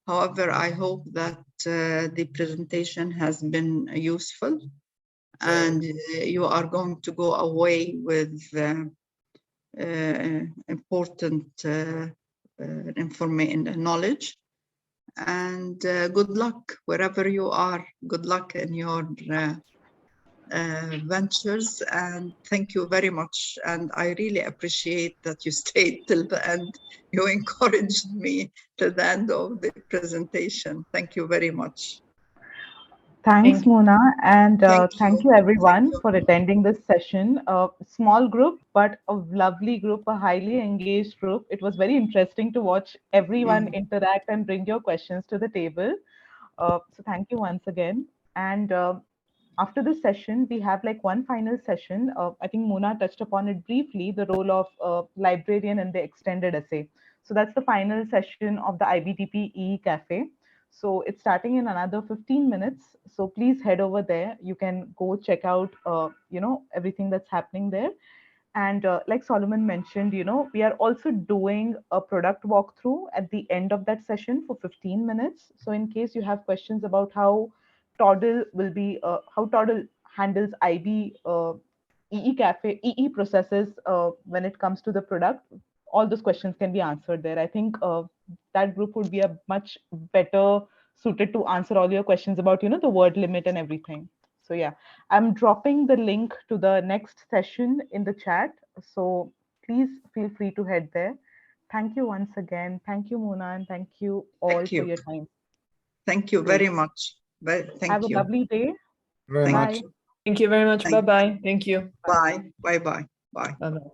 S4: However, I hope that the presentation has been useful, and you are going to go away with important information and knowledge. And good luck wherever you are. Good luck in your ventures, and thank you very much. And I really appreciate that you stayed till the end. You encouraged me to the end of the presentation. Thank you very much.
S1: Thanks, Mona, and thank you everyone for
S4: you.
S1: attending this session. A small group, but a lovely group, a highly engaged group. It was very interesting to watch everyone interact and bring your questions to the table. So thank you once again. And after this session, we have like one final session. I think Mona touched upon it briefly, the role of librarian in the extended essay. So that's the final session of the IBDP EE Cafe. So it's starting in another 15 minutes. So please head over there. You can go check out, everything that's happening there. And like Solomon mentioned, we are also doing a product walkthrough at the end of that session for 15 minutes. So in case you have questions about how Toddle handles IB EE Cafe, EE processes when it comes to the product, all those questions can be answered there. I think that group would be a much better suited to answer all your questions about, the word limit and everything. So yeah, I'm dropping the link to the next session in the chat. So please feel free to head there. Thank you once again. Thank you, Mona, and thank you all for your time.
S4: Thank you very much.
S1: Have a lovely day.
S6: Very much.
S3: Thank you very much. Bye-bye. Thank you.
S4: Bye. Bye-bye. Bye.
S3: Bye-bye.